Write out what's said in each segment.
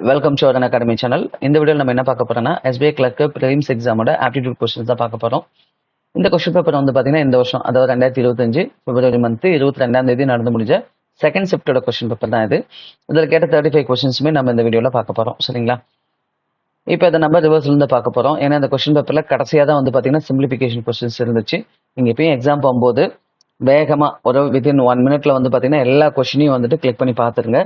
Welcome to Athan academy channel. இந்த வீடியோவில் நம்ம என்ன பார்க்க போறோம்னா எஸ்பிஐ கிளர்க் பிலிம்ஸ் எக்ஸாமோட ஆப்டிடியூட் கொஸ்டின்ஸ் தான் பார்க்க போறோம். இந்த கொஸ்டின் பேப்பர் வந்து பார்த்தீங்கன்னா இந்த வருஷம், அதாவது 2025 பிப்ரவரி மந்த் 22ஆம் தேதி நடந்து முடிஞ்ச செகண்ட் ஷிஃப்டோட கொஸ்டின் பேப்பர் தான் இது. இதில் கேட்ட 35 கொஸ்டின்ஸுமே நம்ம இந்த வீடியோவில் பார்க்க போறோம். சரிங்களா? இப்போ இதை நம்ம ரிவர்ஸ்ல இருந்து பார்க்க போறோம். ஏன்னா இந்த கொஸ்டின் பேப்பர்ல கடைசியாக தான் வந்து பார்த்தீங்கன்னா சிம்பிளிஃபிகேஷன் கொஸ்டின்ஸ் இருந்துச்சு. நீங்கள் எப்பயும் எக்ஸாம் போகும்போது வேகமாக ஒரு வித்தின் 1 மினிட்ல வந்து பார்த்தீங்கன்னா எல்லா கொஸ்டினையும் வந்துட்டு கிளிக் பண்ணி பார்த்துருங்க.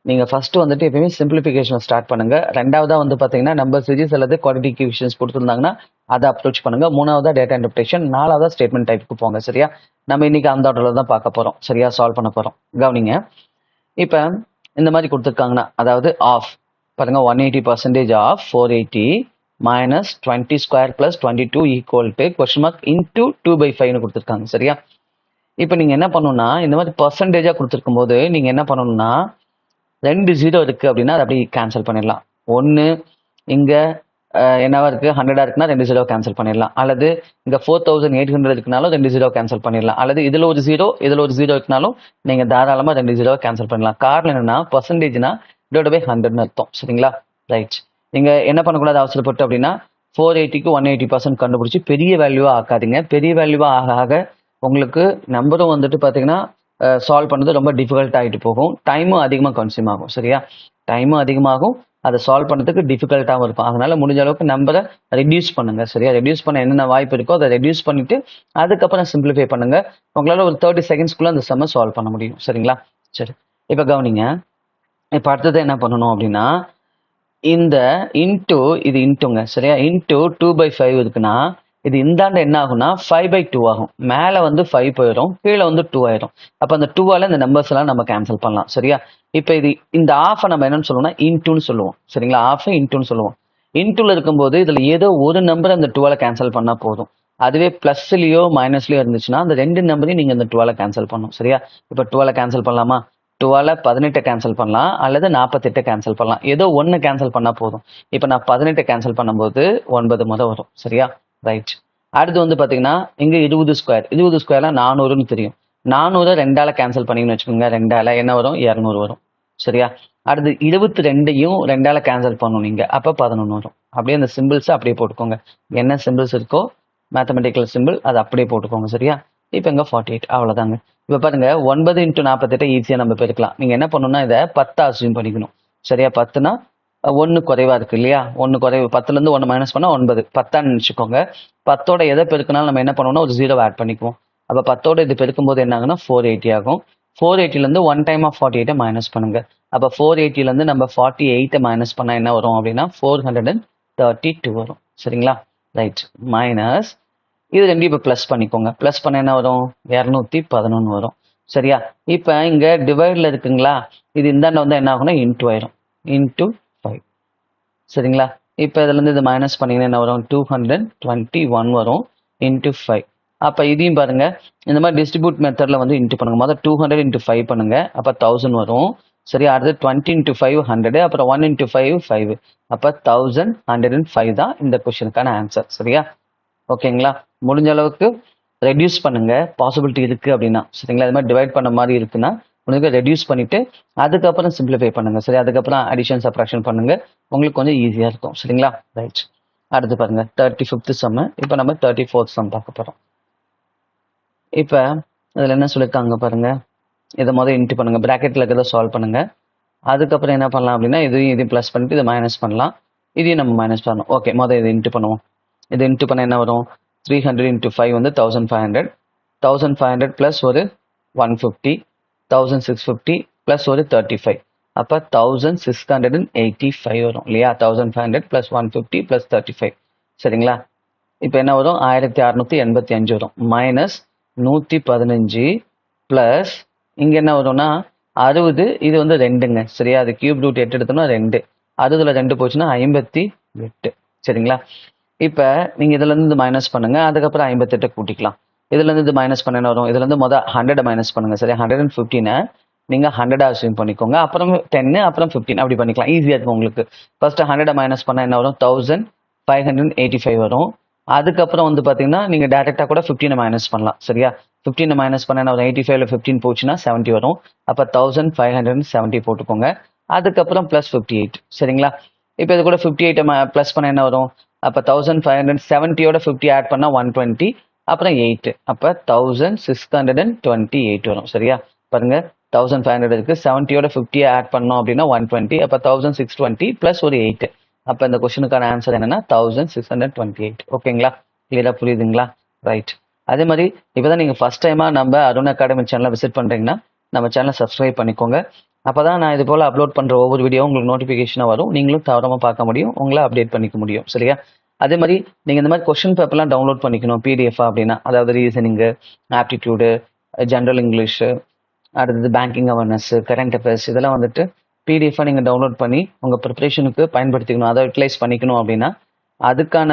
நீங்கள் ஃபர்ஸ்ட் வந்துட்டு எப்பயுமே சிம்பிளிஃபிகேஷன் ஸ்டார்ட் பண்ணுங்க. ரெண்டாவதா வந்து பார்த்தீங்கன்னா நம்பர் சீரிஸ் அல்லது குவாலிட்டி விஷயஸ் கொடுத்துருந்தாங்கன்னா அதை அப்ரோச் பண்ணுங்க. மூணாவதா டேட்டா இன்டர்பிரேஷன், நாலாவதா ஸ்டேட்மெண்ட் டைப்புக்கு போங்க. சரியா? நம்ம இன்னைக்கு அந்த ஆர்டர்ல தான் பார்க்க போறோம். சரியா? சால்வ் பண்ண போறோம். கவனிங்க. இப்போ இந்த மாதிரி கொடுத்துருக்காங்கன்னா, அதாவது ஆஃப் பாருங்க, 180% of 480 minus 20 square plus 22 equal to question mark into 2/5 கொடுத்துருக்காங்க. சரியா? இப்போ நீங்க என்ன பண்ணணும்னா, இந்த மாதிரி பர்சன்டேஜா கொடுத்துருக்கும் போது நீங்க என்ன பண்ணணும்னா, 2 0 இருக்கு அப்படின்னா அதை அப்படி கேன்சல் பண்ணிடலாம். ஒன்று இங்க என்னவா இருக்கு, 100 இருக்குன்னா 2 0 கேன்சல் பண்ணிடலாம். அல்லது இங்க 4800 இருக்குனாலும் 2 0 கேன்சல் பண்ணிடலாம். அல்லது இதுல ஒரு 0 இதுல ஒரு 0 இருக்குனாலும் நீங்க தாராளமா 2 0 கேன்சல் பண்ணலாம். காரணம் என்னன்னா, பர்சன்டேஜ்னா டிவைட் பை 100ன்னு அர்த்தம். சரிங்களா? ரைட். நீங்க என்ன பண்ணக்கூடாது அவசரப்பட்டு அப்படின்னா 480க்கு 180% கண்டுபிடிச்சி பெரிய வேல்யூவா ஆக்காதீங்க. பெரிய வேல்யூவா ஆக ஆக உங்களுக்கு நம்பரும் வந்துட்டு பாத்தீங்கன்னா சால்வ் பண்ணது ரொம்ப டிஃபிகல்ட் ஆகிட்டு போகும். டைமும் அதிகமாக கன்சியூம் ஆகும். சரியா? டைமும் அதிகமாகும், அதை சால்வ் பண்ணுறதுக்கு டிஃபிகல்ட்டாகவும் இருக்கும். அதனால முடிஞ்ச அளவுக்கு நம்பரை ரெடியூஸ் பண்ணுங்க. சரியா? ரெடியூஸ் பண்ண என்னென்ன வாய்ப்பு இருக்கோ அதை ரெடியூஸ் பண்ணிட்டு அதுக்கப்புறம் சிம்பிளிஃபை பண்ணுங்க. உங்களால் ஒரு 30 செகண்ட்ஸ்க்குள்ள அந்த செம்ம சால்வ் பண்ண முடியும். சரிங்களா? சரி, இப்போ கவனிங்க. இப்போ அடுத்தது என்ன பண்ணணும் அப்படின்னா, இந்த இன்டூ இது இன்ட்டுங்க. சரியா? இன்டூ 2/5 இருக்குன்னா இது இந்தாண்ட என்ன ஆகும்னா 5/2 ஆகும். மேலே வந்து 5 போயிடும், கீழே வந்து 2 ஆயிடும். அப்போ அந்த 2ஆல இந்த நம்பர்ஸ் எல்லாம் நம்ம கேன்சல் பண்ணலாம். சரியா? இப்போ இது இந்த ஆஃபை நம்ம என்னன்னு சொல்லுவோம்னா இன்டூன்னு சொல்லுவோம். சரிங்களா? ஆஃப் இன்டூன்னு சொல்லுவோம். இன்டூல இருக்கும்போது இதுல ஏதோ ஒரு நம்பர் அந்த 2ஆல கேன்சல் பண்ணா போதும். அதுவே பிளஸ்லயோ மைனஸ்லயோ இருந்துச்சுன்னா அந்த 2 நம்பரையும் நீங்க அந்த 2ஆல கேன்சல் பண்ணணும். சரியா? இப்போ 2ஆல கேன்சல் பண்ணலாமா? 2ஆல 18 கேன்சல் பண்ணலாம், அல்லது 48 கேன்சல் பண்ணலாம். ஏதோ ஒன்று கேன்சல் பண்ணா போதும். இப்போ நான் 18 கேன்சல் பண்ணும்போது 9 முறை வரும். சரியா? ரைட். அடுத்து வந்து பாத்தீங்கன்னா இங்க 20 ஸ்கொயர்ல 400ன்னு தெரியும். 400 2ஆல கேன்சல் பண்ணீங்கன்னு வச்சுக்கோங்க. 2ஆல என்ன வரும்? 200 வரும். சரியா? அடுத்து 22யும் 2ஆல கேன்சல் பண்ணணும் நீங்க. அப்ப 11 வரும். அப்படியே அந்த சிம்பிள்ஸ் அப்படியே போட்டுக்கோங்க. என்ன சிம்பிள்ஸ் இருக்கோ மேத்தமெட்டிக்கல் சிம்பிள் அதை அப்படியே போட்டுக்கோங்க. சரியா? இப்போ இங்க 48 அவ்வளவுதாங்க. இப்ப பாருங்க, 9 × 48 ஈஸியா நம்ம பெருக்கலாம். நீங்க என்ன பண்ணணும்னா இதை 10 அசியூம் பண்ணிக்கணும். சரியா? 10னா 1 குறைவா இருக்கு இல்லையா? 1 குறைவு, 10ல இருந்து 1 மைனஸ் பண்ணா 9, 10 நினைச்சுக்கோங்க. 10ஓட எதை பெருக்கினாலும் நம்ம என்ன பண்ணுவோம்னா ஒரு 0 ஆட் பண்ணிக்குவோம். அப்ப 10ஓட இது பெருக்கும் போது என்ன ஆகுனா 480 ஆகும். 480ல இருந்து 1 டைம் ஆஃப் 48 மைனஸ் பண்ணுங்க. அப்ப 480ல இருந்து நம்ம 48 மைனஸ் பண்ணா என்ன வரும் அப்படின்னா 432 வரும். சரிங்களா? ரைட். மைனஸ் இது ரெண்டு இப்ப பிளஸ் பண்ணிக்கோங்க. பிளஸ் பண்ண என்ன வரும்? 211 வரும். சரியா? இப்ப இங்க டிவைட்ல இருக்குங்களா, இது இந்தாண்ட வந்து என்ன ஆகும்னா இன்டூ ஆயிரும். இன்டூ 5. சரிங்களா? இப்போ இதுல இருந்து இது மைனஸ் பண்ணீங்கன்னா என்ன வரும்? 221 வரும் இன்டூ 5. அப்ப இதையும் பாருங்க, இந்த மாதிரி டிஸ்ட்ரிபியூட் மெத்தட்ல வந்து இன்டூ பண்ணுங்க. முதல்ல 200 × 5 பண்ணுங்க. அப்ப 1000 வரும். சரியா? அடுத்து 20 × 5 100, அப்புறம் 1 × 5 5. அப்ப 1105 தான் இந்த கொஸ்டினுக்கான ஆன்சர். சரியா? ஓகேங்களா? முடிஞ்ச அளவுக்கு ரெடியூஸ் பண்ணுங்க, பாசிபிலிட்டி இருக்கு அப்படின்னா. சரிங்களா? இது மாதிரி டிவைட் பண்ண மாதிரி இருக்குன்னா உங்களுக்கு ரெடியூஸ் பண்ணிட்டு அதுக்கப்புறம் சிம்பிளிஃபை பண்ணுங்க. சரி, அதுக்கப்புறம் அடிஷன் சப்ராக்ஷன் பண்ணுங்க. உங்களுக்கு கொஞ்சம் ஈஸியா இருக்கும். சரிங்களா? ரைட். அடுத்து பாருங்க 35th சம். இப்போ நம்ம 34th சம் பார்க்க போறோம். இப்போ இதுல என்ன சொல்லியிருக்காங்க பாருங்க, இதை முதல் இன்ட்டு பண்ணுங்க, பிராக்கெட்ல இருக்கிறத சால்வ் பண்ணுங்க. அதுக்கப்புறம் என்ன பண்ணலாம் அப்படின்னா இதையும் பிளஸ் பண்ணிட்டு இதை மைனஸ் பண்ணலாம். இதையும் நம்ம மைனஸ் பண்ணணும். ஓகே, முதல் இதை இன்ட்டு பண்ணுவோம். இது இன்ட்டு பண்ண என்ன வரும்? 300 × 5 வந்து 1500. 1500 பிளஸ் ஒரு 150, 1650 பிளஸ் ஒரு 35. அப்ப 1685 வரும் இல்லையா? 1500 பிளஸ் 150 பிளஸ் 35. சரிங்களா? இப்போ என்ன வரும்? 1685 வரும். மைனஸ் 115 பிளஸ் இங்க என்ன வரும்னா 60. இது வந்து 2ங்க. சரியா? அது கியூப் ரூட் 8 எடுத்தோம்னா 2. 60ல 2 போச்சுன்னா 58. சரிங்களா? இப்ப நீங்க இதுல இருந்து மைனஸ் பண்ணுங்க, அதுக்கப்புறம் 58 கூட்டிக்கலாம். இதுல இருந்து மைனஸ் பண்ண என்ன வரும்? இதுல இருந்து முதல் 100 மைனஸ் பண்ணுங்க. சரியா? 115 நீங்க 100 அசியூம் பண்ணிக்கோங்க. அப்புறம் 10, அப்புறம் 15 அப்படி பண்ணிக்கலாம். ஈஸியா இருக்கும் உங்களுக்கு. ஃபர்ஸ்ட் 100 மைனஸ் பண்ணா என்ன வரும்? 1585 வரும். அதுக்கப்புறம் வந்து பாத்தீங்கன்னா நீங்க டைரக்டா கூட 15 மைனஸ் பண்ணலாம். சரியா? 15 மைனஸ் பண்ண என்ன வரும்? 85ல 15 போச்சுன்னா 70 வரும். அப்ப 1570 போட்டுக்கோங்க. அதுக்கப்புறம் ப்ளஸ் 58 சரிங்களா. இப்போ இது கூட 58 ப்ளஸ் பண்ண என்ன வரும், அப்போ 1570யோட 50 ஆட் பண்ணால் 120, அப்புறம் 8, அப்போ 1628 வரும் சரியா. பாருங்க 1500 இருக்கு, 70யோட 50 ஆட் பண்ணோம் அப்படின்னா 120, அப்போ 1620 ப்ளஸ் ஒரு 8. அப்போ இந்த கொஸ்டினுக்கான ஆன்சர் என்னன்னா 1628. ஓகேங்களா, கிளியரா புரியுதுங்களா? ரைட். அதே மாதிரி இப்போதான் நீங்கள் ஃபர்ஸ்ட் டைமாக நம்ம அருண் அகாடமி சேனலை விசிட் பண்ணுறீங்கன்னா நம்ம சேனலை சப்ஸ்கிரைப் பண்ணிக்கோங்க. அப்பதான் நான் இது போல அப்லோட் பண்ற ஒவ்வொரு வீடியோ உங்களுக்கு நோட்டிபிகேஷனா வரும், நீங்களும் தவறாம பார்க்க முடியும், உங்களை அப்டேட் பண்ணிக்க முடியும் சரியா. அதே மாதிரி நீங்க இந்த மாதிரி கொஸ்டின் பேப்பர்லாம் டவுன்லோட் பண்ணிக்கணும் பிடிஎஃப் அப்படின்னா, அதாவது ரீசனிங்கு, ஆப்டிடியூடு, ஜென்ரல் இங்கிலீஷ், அடுத்தது பேங்கிங் அவேர்னஸ், கரண்ட் அஃபேர்ஸ், இதெல்லாம் வந்துட்டு பிடிஎஃபா நீங்க டவுன்லோட் பண்ணி உங்க ப்ரிப்பரேஷனுக்கு பயன்படுத்திக்கணும், அதை யூட்டிலைஸ் பண்ணிக்கணும் அப்படின்னா அதுக்கான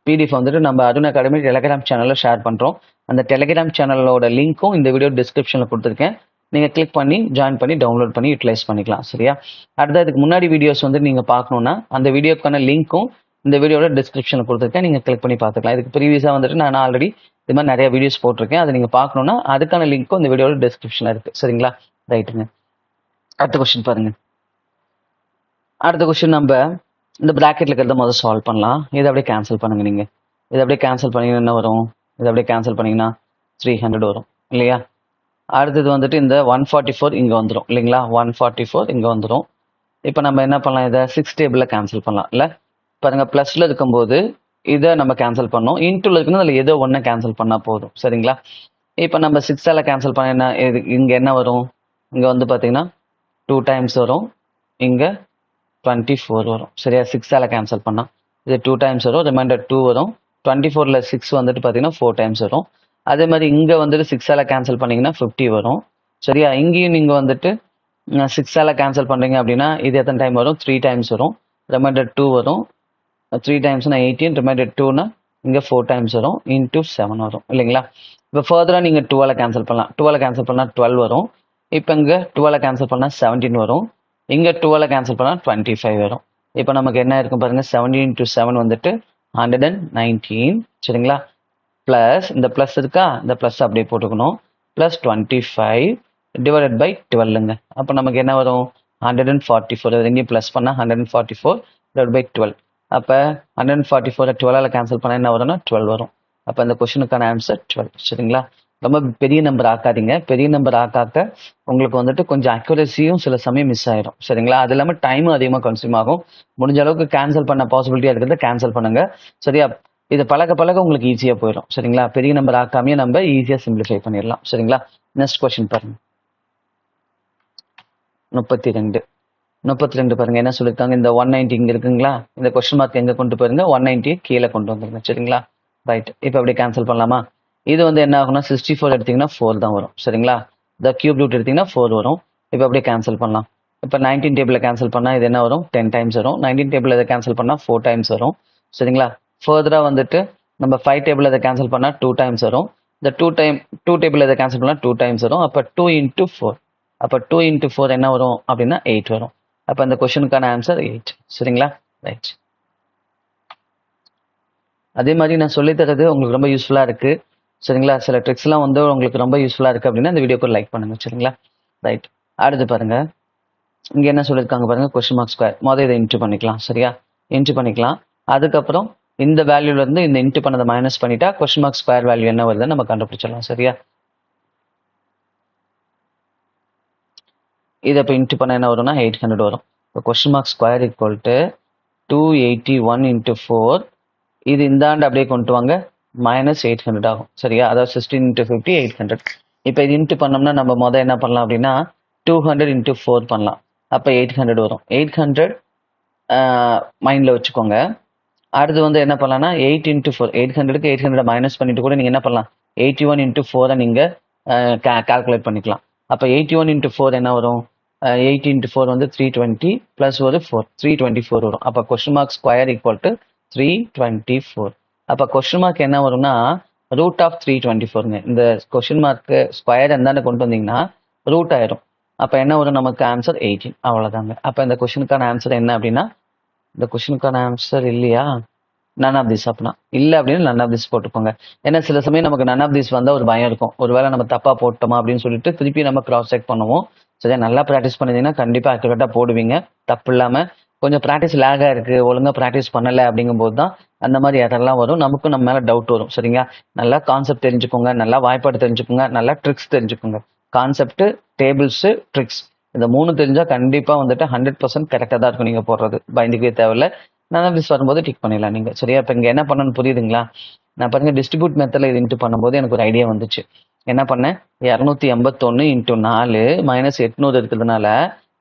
பிடிஎஃப் வந்துட்டு நம்ம அருண் அகாடமி டெலிகிராம் சேனல்ல ஷேர் பண்றோம். அந்த டெலிகிராம் சேனலோட லிங்க்கும் இந்த வீடியோ டிஸ்கிரிப்ஷன்ல கொடுத்துருக்கேன், நீங்கள் கிளிக் பண்ணி ஜாயின் பண்ணி டவுன்லோட் பண்ணி யூட்டிலைஸ் பண்ணிக்கலாம் சரியா. அடுத்த இதுக்கு முன்னாடி வீடியோஸ் வந்து நீங்கள் பார்க்கணுன்னா அந்த வீடியோக்கான லிங்க்கும் இந்த வீடியோட டிஸ்கிரிப்ஷனில் கொடுத்துருக்கேன், நீங்கள் கிளிக் பண்ணி பார்த்துக்கலாம். இதுக்கு ப்ரீவியஸாக வந்துட்டு நான் ஆல்ரெடி இது மாதிரி நிறைய வீடியோஸ் போட்டிருக்கேன், அதை நீங்கள் பார்க்கணுன்னா அதுக்கான லிங்க்கும் இந்த வீடியோட டிஸ்கிரிப்ஷனில் இருக்குது சரிங்களா. ரைட்டுங்க. அடுத்த கொஸ்டின் பாருங்க. அடுத்த கொஸ்டின் நம்ம இந்த ப்ராக்கெட்டில் இருக்கிறத முதல்ல சால்வ் பண்ணலாம். இதை அப்படியே கேன்சல் பண்ணுங்க. நீங்கள் இதை அப்படியே கேன்சல் பண்ணிங்கன்னா என்ன வரும், இதை அப்படியே கேன்சல் பண்ணிங்கன்னா 300 வரும் இல்லையா. அடுத்தது வந்துட்டு இந்த 144 இங்கே வந்துடும் இல்லைங்களா, 144 இங்கே வந்துடும். இப்போ நம்ம என்ன பண்ணலாம், இதை 6 டேபிளில் கேன்சல் பண்ணலாம் இல்லை. பாருங்க ப்ளஸில் இருக்கும்போது இதை நம்ம கேன்சல் பண்ணோம், இன்டூவில் இருக்குன்னு அதில் ஏதோ ஒன்று கேன்சல் பண்ணால் போதும் சரிங்களா. இப்போ நம்ம 6ஆல் கேன்சல் பண்ண என்ன, இங்கே என்ன வரும், இங்கே வந்து பார்த்தீங்கன்னா 2 டைம்ஸ் வரும், இங்கே 24 வரும் சரியா. 6ஆல் கேன்சல் பண்ணால் இது 2 டைம்ஸ் வரும், ரிமைண்டர் 2 வரும். 24ல் 6 வந்துட்டு பார்த்தீங்கன்னா 4 டைம்ஸ் வரும். அதே மாதிரி இங்கே வந்துட்டு 6ஆல் கேன்சல் பண்ணிங்கன்னா 50 வரும் சரியா. இங்கேயும் நீங்கள் வந்துட்டு 6ஆல் கேன்சல் பண்ணுறீங்க அப்படின்னா இது எத்தனை டைம் வரும், 3 டைம்ஸ் வரும், ரிமைண்டர் 2 வரும். 3 டைம்ஸ்னா 18, ரிமைண்டர் 2னா இங்கே 4 டைம்ஸ் வரும், இன்டூ 7 வரும் இல்லைங்களா. இப்போ ஃபர்தராக நீங்கள் 2ஆல் கேன்சல் பண்ணலாம், 2ஆல் கேன்சல் பண்ணால் 12 வரும். இப்போ இங்கே 2ஆல் கேன்சல் பண்ணால் 17 வரும், இங்கே 2ஆல் கேன்சல் பண்ணால் 25 வரும். இப்போ நமக்கு என்ன இருக்கும் பாருங்கள், 17 × 7 வந்துட்டு 119 சரிங்களா. ப்ளஸ் இந்த ப்ளஸ் இருக்கா, இந்த ப்ளஸ் அப்படியே போட்டுக்கணும், ப்ளஸ் 25 டிவைடட் பை 12ங்க. அப்போ நமக்கு என்ன வரும், 144. எங்கேயும் ப்ளஸ் பண்ணால் 144 டிவைட் பை 12. அப்போ 144 12ஆல் கேன்சல் பண்ணால் என்ன வரும்னா 12 வரும். அப்போ இந்த கொஸ்டினுக்கான ஆன்சர் 12 சரிங்களா. ரொம்ப பெரிய நம்பர் ஆக்காதீங்க, பெரிய நம்பர் ஆக்காக்க உங்களுக்கு வந்துட்டு கொஞ்சம் அக்யூரஸியும் சில சமயம் மிஸ் ஆயிடும் சரிங்களா. அது இல்லாமல் டைமும் அதிகமாக கன்சியூம் ஆகும். முடிஞ்ச அளவுக்கு கேன்சல் பண்ண பாசிபிலிட்டியாக இருக்கிறத கேன்சல் பண்ணுங்க சரியா. இது பழக பழக உங்களுக்கு ஈஸியாக போயிடும் சரிங்களா. பெரிய நம்பர் ஆக்காமையே நம்ம ஈஸியாக சிம்பிளிஃபை பண்ணிடலாம் சரிங்களா. நெக்ஸ்ட் கொஸ்டின் பாருங்க. 32 பாருங்க என்ன சொல்லியிருக்காங்க, இந்த 190 இங்கே இருக்குங்களா, இந்த கொஸ்டின் மார்க் எங்கே கொண்டு போயிருங்க, 190 கீழே கொண்டு வந்துருங்க சரிங்களா. ரைட். இப்போ அப்படியே கேன்சல் பண்ணலாமா. இது வந்து என்ன ஆகும்னா 64 எடுத்தீங்கன்னா 4 தான் வரும் சரிங்களா. இந்த கியூப் ரூட் எடுத்தீங்கன்னா 4 வரும். இப்போ அப்படியே கேன்சல் பண்ணலாம். இப்போ 19 டேபிளில் கேன்சல் பண்ணால் இது என்ன வரும், 10 டைம்ஸ் வரும். 19 டேபிளில் இதை கேன்சல் பண்ணால் 4 டைம்ஸ் வரும் சரிங்களா. ஃபர்தராக வந்துட்டு நம்ம 5 டேபிள் இதை கேன்சல் பண்ணால் 2 டைம்ஸ் வரும். இந்த 2 டேபிள் இதை கேன்சல் பண்ணால் 2 டைம்ஸ் வரும். அப்போ 2 × 4, அப்போ 2 × 4 என்ன வரும் அப்படின்னா 8 வரும். அப்போ அந்த கொஸ்டினுக்கான ஆன்சர் 8 சரிங்களா. ரைட். அதே மாதிரி நான் சொல்லித்தரது உங்களுக்கு ரொம்ப யூஸ்ஃபுல்லாக இருக்குது சரிங்களா. சில ட்ரிக்ஸ்லாம் வந்து உங்களுக்கு ரொம்ப யூஸ்ஃபுல்லாக இருக்குது அப்படின்னா இந்த வீடியோக்கு லைக் பண்ணுங்கள் சரிங்களா. ரைட். அடுத்து பாருங்கள், இங்கே என்ன சொல்லியிருக்காங்க பாருங்கள், கொஸ்டின் மார்க் ஸ்கொயர். முதல் இதை இன்ட்ரு பண்ணிக்கலாம் சரியா, இன்ட்ரு பண்ணிக்கலாம். அதுக்கப்புறம் இந்த வேல்யூலேருந்து இந்த இன்ட்டு பண்ணதை மைனஸ் பண்ணிட்டா கொஸ்டின் மார்க் ஸ்கொயர் வேல்யூ என்ன வருதுன்னு நம்ம கண்டுபிடிச்சிடலாம் சரியா. இதை இப்போ இன்ட்டு பண்ண என்ன வரும்னா 800 வரும். இப்போ question mark square equal to 281 × 4, இது இந்தாண்டு அப்படியே கொண்டு வாங்க, மைனஸ் 800 ஆகும் சரியா. அதாவது 16 × 50 800. இப்போ இது இன்ட்டு பண்ணோம்னா நம்ம முதல் என்ன பண்ணலாம் அப்படின்னா 200 × 4 பண்ணலாம். அப்போ 800 வரும். 800 மைண்டில் வச்சுக்கோங்க. அடுத்து வந்து என்ன பண்ணலாம்னா 8 × 4, 800க்கு 800 மைனஸ் பண்ணிட்டு கூட நீங்கள் என்ன பண்ணலாம் 81 × 4 நீங்கள் கால்குலேட் பண்ணிக்கலாம். அப்போ 81 × 4 என்ன வரும், 8 × 4 வந்து 320 ப்ளஸ் ஒரு 4, 324 வரும். அப்போ question mark square equal to 324. அப்போ கொஸ்டின் மார்க் என்ன வரும்னா ரூட் ஆஃப் 324ங்க. இந்த கொஸ்டின் மார்க்கு ஸ்கொயர் எந்தாண்ட கொண்டு வந்தீங்கன்னா ரூட் ஆயிரும். அப்போ என்ன வரும் நமக்கு ஆன்சர் 18. அவ்வளோதாங்க. அப்போ இந்த கொஸ்டினுக்கான ஆன்சர் என்ன அப்படின்னா, இந்த கொஸ்டினுக்கான ஆன்சர் இல்லையா, நன் ஆஃப் திஸ். அப்படின்னா இல்லை அப்படின்னு நன் ஆஃப் திஸ் போட்டுக்கோங்க. ஏன்னா சில சமயம் நமக்கு நன் ஆஃப் திஸ் வந்தால் ஒரு பயம் இருக்கும், ஒருவேளை நம்ம தப்பாக போட்டோமா அப்படின்னு சொல்லிட்டு திருப்பி நம்ம கிராஸ் செக் பண்ணுவோம். சரியா? நல்லா ப்ராக்டிஸ் பண்ணியிருந்தீங்கன்னா கண்டிப்பாக அக்யூரேட்டாக போடுவீங்க தப்பு இல்லாமல். கொஞ்சம் ப்ராக்டிஸ் லேகாக இருக்குது, ஒழுங்காக ப்ராக்டிஸ் பண்ணலை அப்படிங்கும்போது தான் அந்த மாதிரி எரர்லாம் வரும். நமக்கும் நம்ம மேலே டவுட் வரும். சரிங்களா? நல்லா கான்செப்ட் தெரிஞ்சுக்கோங்க, நல்லா வாய்ப்பாடு தெரிஞ்சுக்கோங்க, நல்லா ட்ரிக்ஸ் தெரிஞ்சுக்கோங்க. கான்செப்ட், டேபிள்ஸு, ட்ரிக்ஸ் இந்த 3 தெரிஞ்சால் கண்டிப்பாக வந்துட்டு 100% கரெக்டாக தான் இருக்கும் நீங்கள் போடுறது. பயந்துக்கவே தேவையில்ல. அனாலிசிஸ் வரும்போது டிக் பண்ணிடலாம் நீங்கள். சரியா? இப்போ இங்கே என்ன பண்ணணும்னு புரியுதுங்களா? நான் பாருங்க டிஸ்ட்ரிபியூட் மெத்தடில் இது இன்ட்டு பண்ணும்போது எனக்கு ஒரு ஐடியா வந்துச்சு. என்ன பண்ணேன், 281 இன்ட்டு 4 மைனஸ் 800 இருக்கிறதுனால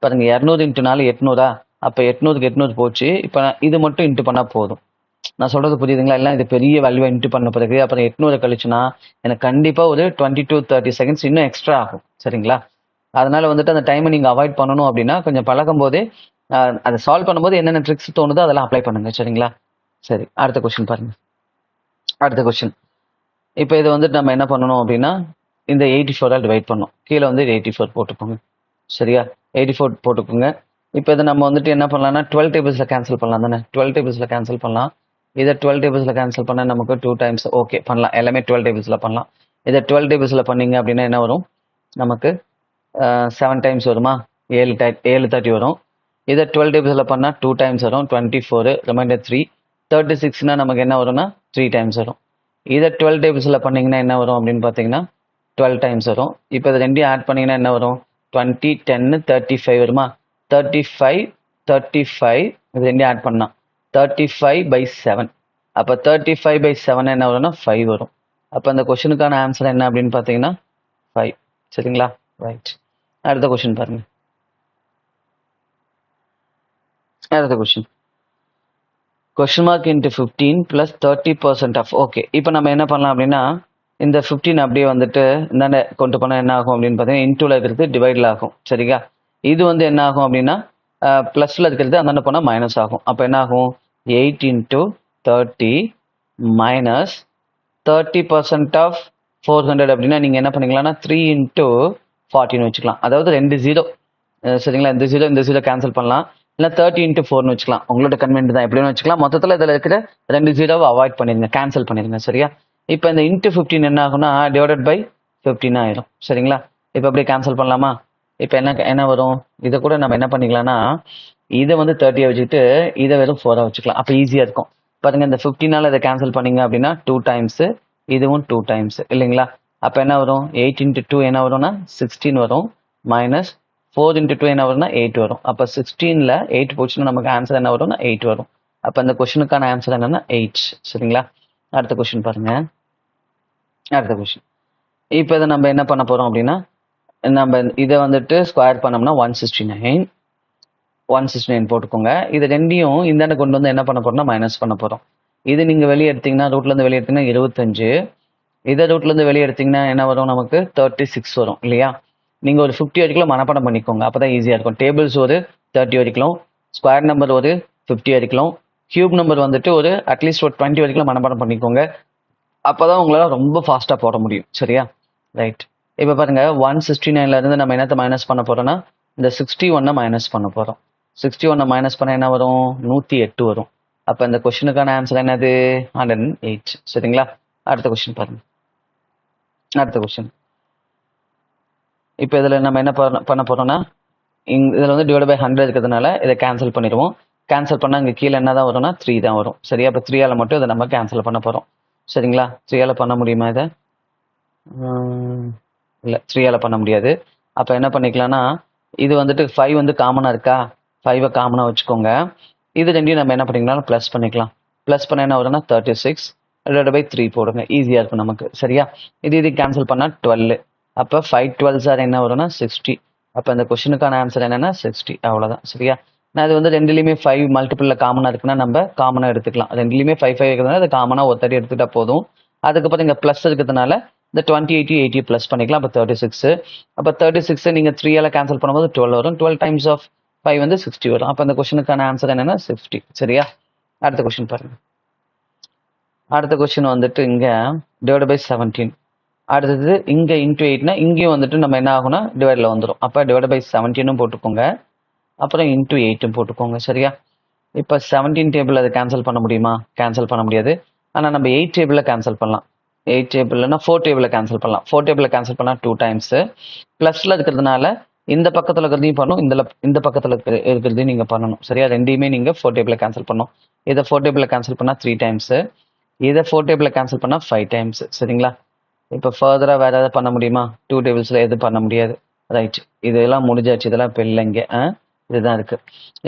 பாருங்க 200 இன்ட்டு 4 800 அப்போ 800க்கு 800 போச்சு. இப்போ இது மட்டும் இன்ட்டு பண்ணால் போதும். நான் சொல்றது புரியுதுங்களா? எல்லாம் இது பெரிய வேல்யூவா இன்ட்டு பண்ண பிறகு அப்புறம் 800 கழிச்சுன்னா எனக்கு கண்டிப்பாக ஒரு 20 to 30 செகண்ட்ஸ் இன்னும் எக்ஸ்ட்ரா ஆகும். சரிங்களா? அதனால வந்துட்டு அந்த டைமை நீங்கள் அவாய்ட் பண்ணணும் அப்படின்னா கொஞ்சம் பழகும் போதே அதை சால்வ் பண்ணும்போது என்னென்ன ட்ரிக்ஸ் தோணுதோ அதெல்லாம் அப்ளை பண்ணுங்க. சரிங்களா? சரி, அடுத்த கொஸ்டின் பாருங்க. அடுத்த கொஸ்டின். இப்போ இதை வந்துட்டு நம்ம என்ன பண்ணணும் அப்படின்னா இந்த 84 டிவைட் பண்ணோம். கீழே வந்து 84 போட்டுக்கோங்க. சரியா? 84 போட்டுக்கோங்க. இப்போ இதை நம்ம வந்துட்டு என்ன பண்ணலாம்னா 12 டேபிள்ஸில் கேன்சல் பண்ணலாம் தானே? 12 டேபிள்ஸில் கேன்சல் பண்ணலாம். இதை 12 டேபிள்ஸில் கேன்சல் பண்ணால் நமக்கு 2 டைம்ஸ் ஓகே பண்ணலாம். எல்லாமே 12 டேபிள்ஸில் பண்ணலாம். இதை 12 டேபிள்ஸில் பண்ணீங்க அப்படின்னா என்ன வரும், நமக்கு 7 டைம்ஸ் வருமா? 730 வரும். இதை 12 டேபிள்ஸில் பண்ணால் 2 டைம்ஸ் வரும், 24, ரிமைண்டர் 3, 36னா நமக்கு என்ன வரும்னா 3 டைம்ஸ் வரும். இதை 12 டேபிள்ஸில் பண்ணிங்கன்னா என்ன வரும் அப்படின்னு பார்த்தீங்கன்னா 12 டைம்ஸ் வரும். இப்போ இது ரெண்டையும் ஆட் பண்ணிங்கன்னா என்ன வரும், 20, 10, 35 வருமா? 35 இது ரெண்டையும் ஆட் பண்ணால் 35/7. அப்போ 35/7 என்ன வரும்னா 5 வரும். அப்போ அந்த கொஷனுக்கான ஆன்சர் என்ன அப்படின்னு பார்த்தீங்கன்னா 5. சரிங்களா? ரைட். அடுத்த கொஸ்டின் பாருங்க. அடுத்த question. Question mark into 15 plus 30% of. Okay, இப்போ நம்ம என்ன பண்ணலாம் அப்படின்னா இந்த 15 அப்படியே வந்துட்டு இந்தாண்ட கொண்டு போனால் என்ன ஆகும் அப்படின்னு பார்த்தீங்கன்னா இன்டூவில் இருக்கிறது டிவைடில் ஆகும். சரிங்களா? இது வந்து என்ன ஆகும் அப்படின்னா ப்ளஸில் இருக்கிறது அந்தாண்ட போனால் மைனஸ் ஆகும். அப்போ என்ன ஆகும், 8 இன்ட்டு 30 மைனஸ் 30% ஆஃப் 400 அப்படின்னா நீங்கள் என்ன பண்ணிக்கலாம்னா 3 இன்ட்டு 40 வச்சுக்கலாம். அதாவது 2 0. சரிங்களா? இந்த ஜீரோ கேன்சல் பண்ணலாம். இல்லை 30 இன்ட்டு 4 வச்சுக்கலாம். உங்களோட கன்வென்ட் தான், எப்படின்னு வச்சுக்கலாம். மொத்தத்தில் இதில் இருக்கிற 2 ஜீரோவை அவாய்ட் பண்ணிடுங்க, கேன்சல் பண்ணிடுங்க. சரியா? இப்போ இந்த இன்ட்டு 15 என்ன ஆகும்னா டிவைடட் பை 15 ஆயிரும். சரிங்களா? இப்போ அப்படியே கேன்சல் பண்ணலாமா? இப்போ என்ன வரும், இதை கூட நம்ம என்ன பண்ணிக்கலாம்னா இதை வந்து 30 வச்சுக்கிட்டு இதை வெறும் 4 வச்சுக்கலாம். அப்போ ஈஸியாக இருக்கும். பாருங்க இந்த 15 இதை கேன்சல் பண்ணீங்க அப்படின்னா 2 டைம்ஸு, இதுவும் 2 டைம்ஸ் இல்லைங்களா? அப்போ என்ன வரும், 8 இன்ட்டு 2 என்ன வரும்னா 16 வரும், மைனஸ் 4 இன்ட்டு 2 என்ன வரும்னா 8 வரும். அப்போ 16ல் 8 போச்சுன்னா நமக்கு ஆன்சர் என்ன வரும்னா 8 வரும். அப்போ அந்த கொஸ்டினுக்கான ஆன்சர் என்னன்னா 8. சரிங்களா? அடுத்த கொஸ்டின் பாருங்க. அடுத்த கொஸ்டின். இப்போ இதை நம்ம என்ன பண்ண போகிறோம் அப்படின்னா நம்ம இதை வந்துட்டு ஸ்கொயர் பண்ணோம்னா 169 போட்டுக்கோங்க. இது ரெண்டையும் இந்தாண்ட கொண்டு வந்து என்ன பண்ண போறோம்னா மைனஸ் பண்ண போகிறோம். இது நீங்கள் வெளியே எடுத்தீங்கன்னா ரூட்லேருந்து வெளியே எடுத்தீங்கன்னா 25, இதை ரூட்லேருந்து வெளியே எடுத்தீங்கன்னா என்ன வரும், நமக்கு 36 வரும் இல்லையா? நீங்கள் ஒரு 50 வரைக்கும் மனப்பாடம் பண்ணிக்கோங்க, அப்போ தான் ஈஸியாக இருக்கும். டேபிள்ஸ் ஒரு 30 வரைக்கும், ஸ்கொயர் நம்பர் ஒரு 50 வரைக்கும், கியூப் நம்பர் வந்துட்டு ஒரு அட்லீஸ்ட் ஒரு 20 வரைக்கும் மனப்பாடம் பண்ணிக்கோங்க. அப்போ தான் உங்களால் ரொம்ப ஃபாஸ்ட்டாக போட முடியும். சரியா? ரைட். இப்போ பாருங்க 169லேருந்து நம்ம என்னத்தை மைனஸ் பண்ண போகிறோம்னா இந்த 61 மைனஸ் பண்ண போகிறோம். 61 மைனஸ் பண்ண என்ன வரும், 108 வரும். அப்போ இந்த கொஸ்டினுக்கான ஆன்சர் என்னது, 108. சரிங்களா? அடுத்த கொஸ்டின் பாருங்க. அடுத்த கொஸ்டின். இப்போ இதில் நம்ம என்ன பண்ண போகிறோம்னா இதில் வந்து டிவைட் பை 100 இருக்கிறதுனால இதை கேன்சல் பண்ணிடுவோம். கேன்சல் பண்ணால் இங்கே கீழே என்ன தான் வரும்னா 3 தான் வரும். சரியா? இப்போ 3ஆல் மட்டும் இதை நம்ம கேன்சல் பண்ண போகிறோம். சரிங்களா? 3ஆல் பண்ண முடியுமா இதை? இல்லை, 3ஆல் பண்ண முடியாது. அப்போ என்ன பண்ணிக்கலாம்னா இது வந்துட்டு 5 வந்து காமனாக இருக்கா, 5 காமனாக வச்சுக்கோங்க. இது ரெண்டையும் நம்ம என்ன பண்ணிக்கலாம், ப்ளஸ் பண்ணிக்கலாம். ப்ளஸ் பண்ண என்ன வரும்னா 36 டிவைட் பை 3 போடுங்க, ஈஸியாக இருக்கும் நமக்கு. சரியா? இது கேன்சல் பண்ணால் 12. அப்போ 5 12 என்ன வரும்னா 60. அப்போ இந்த கொஸ்டினுக்கான ஆன்சர் என்னன்னா 60. அவ்வளோதான். சரியா? நான் இது வந்து ரெண்டுலேயுமே 5 மல்டிபிளில் காமனாக இருக்குன்னா நம்ம காமனாக எடுத்துக்கலாம். ரெண்டுலேயுமே 5 இருக்கிறதுனால அது காமனாக ஒரு 30 எடுத்துக்கிட்டா போதும். அதுக்கப்புறம் இங்கே ப்ளஸ் இருக்கிறதுனால இந்த 20 80 ப்ளஸ் பண்ணிக்கலாம். அப்போ 36. அப்போ 36 நீங்கள் 3ஆல் கேன்சல் பண்ணும்போது 12 வரும். 12 டைம்ஸ் ஆஃப் 5 வந்து 60 வரும். அப்போ இந்த கொஸ்டினுக்கான ஆன்சர் என்னன்னா 60. சரியா? அடுத்த கொஸ்டின் பாருங்க. அடுத்த கொஸ்டின் வந்துட்டு இங்கே டிவைட் பை 17. அடுத்தது இங்கே இன்டூ 8னா இங்கேயும் வந்துட்டு நம்ம என்ன ஆகும்னா டிவைடில் வந்துடும். அப்போ டிவைட் பை 17 போட்டுக்கோங்க, அப்புறம் இன்டூ 8 போட்டுக்கோங்க. சரியா? இப்போ 17 டேபிள் அதை கேன்சல் பண்ண முடியுமா? கேன்சல் பண்ண முடியாது. ஆனால் நம்ம 8 டேபிளில் கேன்சல் பண்ணலாம். 8 டேபிள்னா 4 டேபிளில் கேன்சல் பண்ணலாம். 4 டேபிளில் கேன்சல் பண்ணால் 2 டைம்ஸு ப்ளஸில் இருக்கிறதுனால இந்த பக்கத்தில் இருக்கிறதையும் பண்ணணும், இந்த பக்கத்தில் இருக்கிறதையும் நீங்கள் பண்ணணும். சரியா, ரெண்டையுமே நீங்கள் 4 டேபிளில் கேன்சல் பண்ணணும். இதை 4 டேபிளில் கேன்சல் பண்ணால் 3 டைம்ஸு, இதை 4 டேபிளில் கேன்சல் பண்ணால் 5 டைம்ஸ். சரிங்களா, இப்போ ஃபர்தராக வேறு எதாவது பண்ண முடியுமா? 2 டேபிள்ஸில் எதுவும் பண்ண முடியாது. ரைட், இதெல்லாம் முடிஞ்சாச்சு. இதெல்லாம் இப்போ இல்லைங்க, இதுதான் இருக்குது.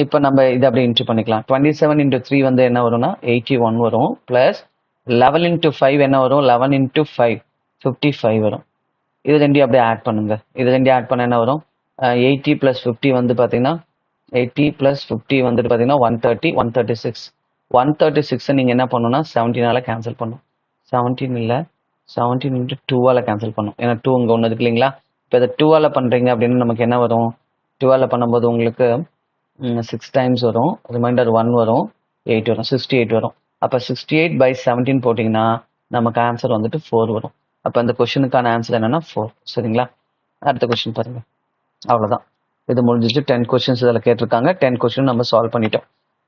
இப்போ நம்ம இதை அப்படியே இன்ட்ரு பண்ணிக்கலாம். 27 × 3 வந்து என்ன வரும்னா 81 வரும். ப்ளஸ் 11 × 5 என்ன வரும்? 11 × 5 55 வரும். இது ரெண்டையும் அப்படியே ஆட் பண்ணுங்க. இது ரெண்டையும் ஆட் பண்ண என்ன வரும்? 80 + 50 வந்து பார்த்தீங்கன்னா 80 + 50 வந்துட்டு பார்த்தீங்கன்னா 130, 136. 136 நீங்கள் என்ன பண்ணணும்னா 17ஆல் கேன்சல் பண்ணும். 17 இல்லை, 17 × 2ஆல் கேன்சல் பண்ணும். ஏன்னா 2 இங்கே ஒன்று இருக்கு இல்லைங்களா? இப்போ இதை 2ஆல் பண்ணுறீங்க அப்படின்னு நமக்கு என்ன வரும்? 2ஆல் பண்ணும்போது உங்களுக்கு 6 டைம்ஸ் வரும், ரிமைண்டர் 1 வரும், 8 வரும், 68 வரும். அப்போ 68/17 போட்டிங்கன்னா நமக்கு ஆன்சர் வந்துட்டு 4 வரும். அப்போ அந்த கொஷனுக்கான ஆன்சர் என்னன்னா 4. சரிங்களா, அடுத்த கொஷின் பாருங்க. அவ்வளோதான், இது முடிஞ்சிச்சு. 10 கொஷின்ஸ் இதில் கேட்டிருக்காங்க. 10 கொஷின் நம்ம சால்வ் பண்ணிட்டோம்.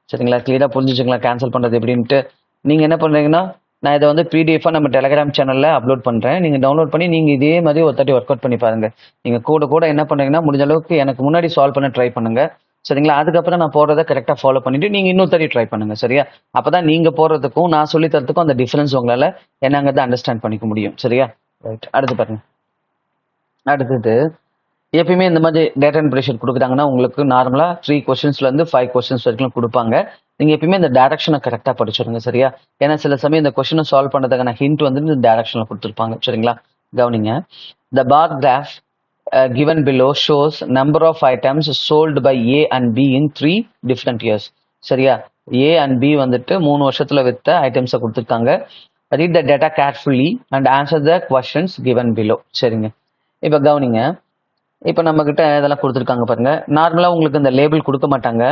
சரிங்களா, கிளியராக புரிஞ்சுச்சுங்களா கேன்சல் பண்ணுறது எப்படின்ட்டு? நீங்கள் என்ன பண்ணுறீங்கன்னா, நான் இதை வந்து பிடிஎஃபாக நம்ம டெலிகிராம் சேனலில் அப்லோட் பண்ணுறேன். நீங்கள் டவுன்லோட் பண்ணி நீங்கள் இதே மாதிரி ஒரு தாட்டி ஒர்க் அவுட் பண்ணி பாருங்கள். நீங்கள் கூட என்ன பண்ணுறீங்கன்னா, முடிஞ்ச அளவுக்கு எனக்கு முன்னாடி சால்வ் பண்ண ட்ரை பண்ணுங்கள். சரிங்களா, அதுக்கப்புறம் நான் போடுறதை கரெக்டாக ஃபாலோ பண்ணிவிட்டு நீங்கள் இன்னொரு தாட்டி ட்ரை பண்ணுங்கள். சரியா, அப்போ தான் நீங்கள் போடுறதுக்கும் நான் சொல்லி தரத்துக்கும் அந்த டிஃப்ரென்ஸ் உங்களால் என்னங்கிறத அண்டர்ஸ்டாண்ட் பண்ணிக்க முடியும். சரியா, ரைட். அடுத்து பாருங்கள். அடுத்தது எப்பயுமே இந்த மாதிரி டேட்டா இன்பிரேஷன் கொடுக்குறாங்கன்னா உங்களுக்கு நார்மலாக 3 கொஸ்டின்ஸ்லேருந்து 5 கொஸ்டின்ஸ் வரைக்கும் கொடுப்பாங்க. நீங்கள் எப்பயுமே இந்த டேரக்ஷனை கரெக்டாக படிச்சிடுங்க. சரியா, ஏன்னா சில சமயம் இந்த கொஸ்டினை சால்வ் பண்ணுறதுக்கான ஹிண்ட் வந்து இந்த டேரக்ஷனில் கொடுத்துருப்பாங்க. சரிங்களா, கவனிங்க. The bar graph given below shows number of items sold by A and B in 3 different years. சரியா, A and B வந்துட்டு 3 வருஷத்துல வித்த ஐட்டம்ஸை கொடுத்துருக்காங்க. read the data carefully and answer the questions given below. சரிங்க, இப்போ கவனிங்க. இப்போ நம்மக்கிட்ட இதெல்லாம் கொடுத்துருக்காங்க பாருங்க. நார்மலாக உங்களுக்கு இந்த லேபிள் கொடுக்க மாட்டாங்க.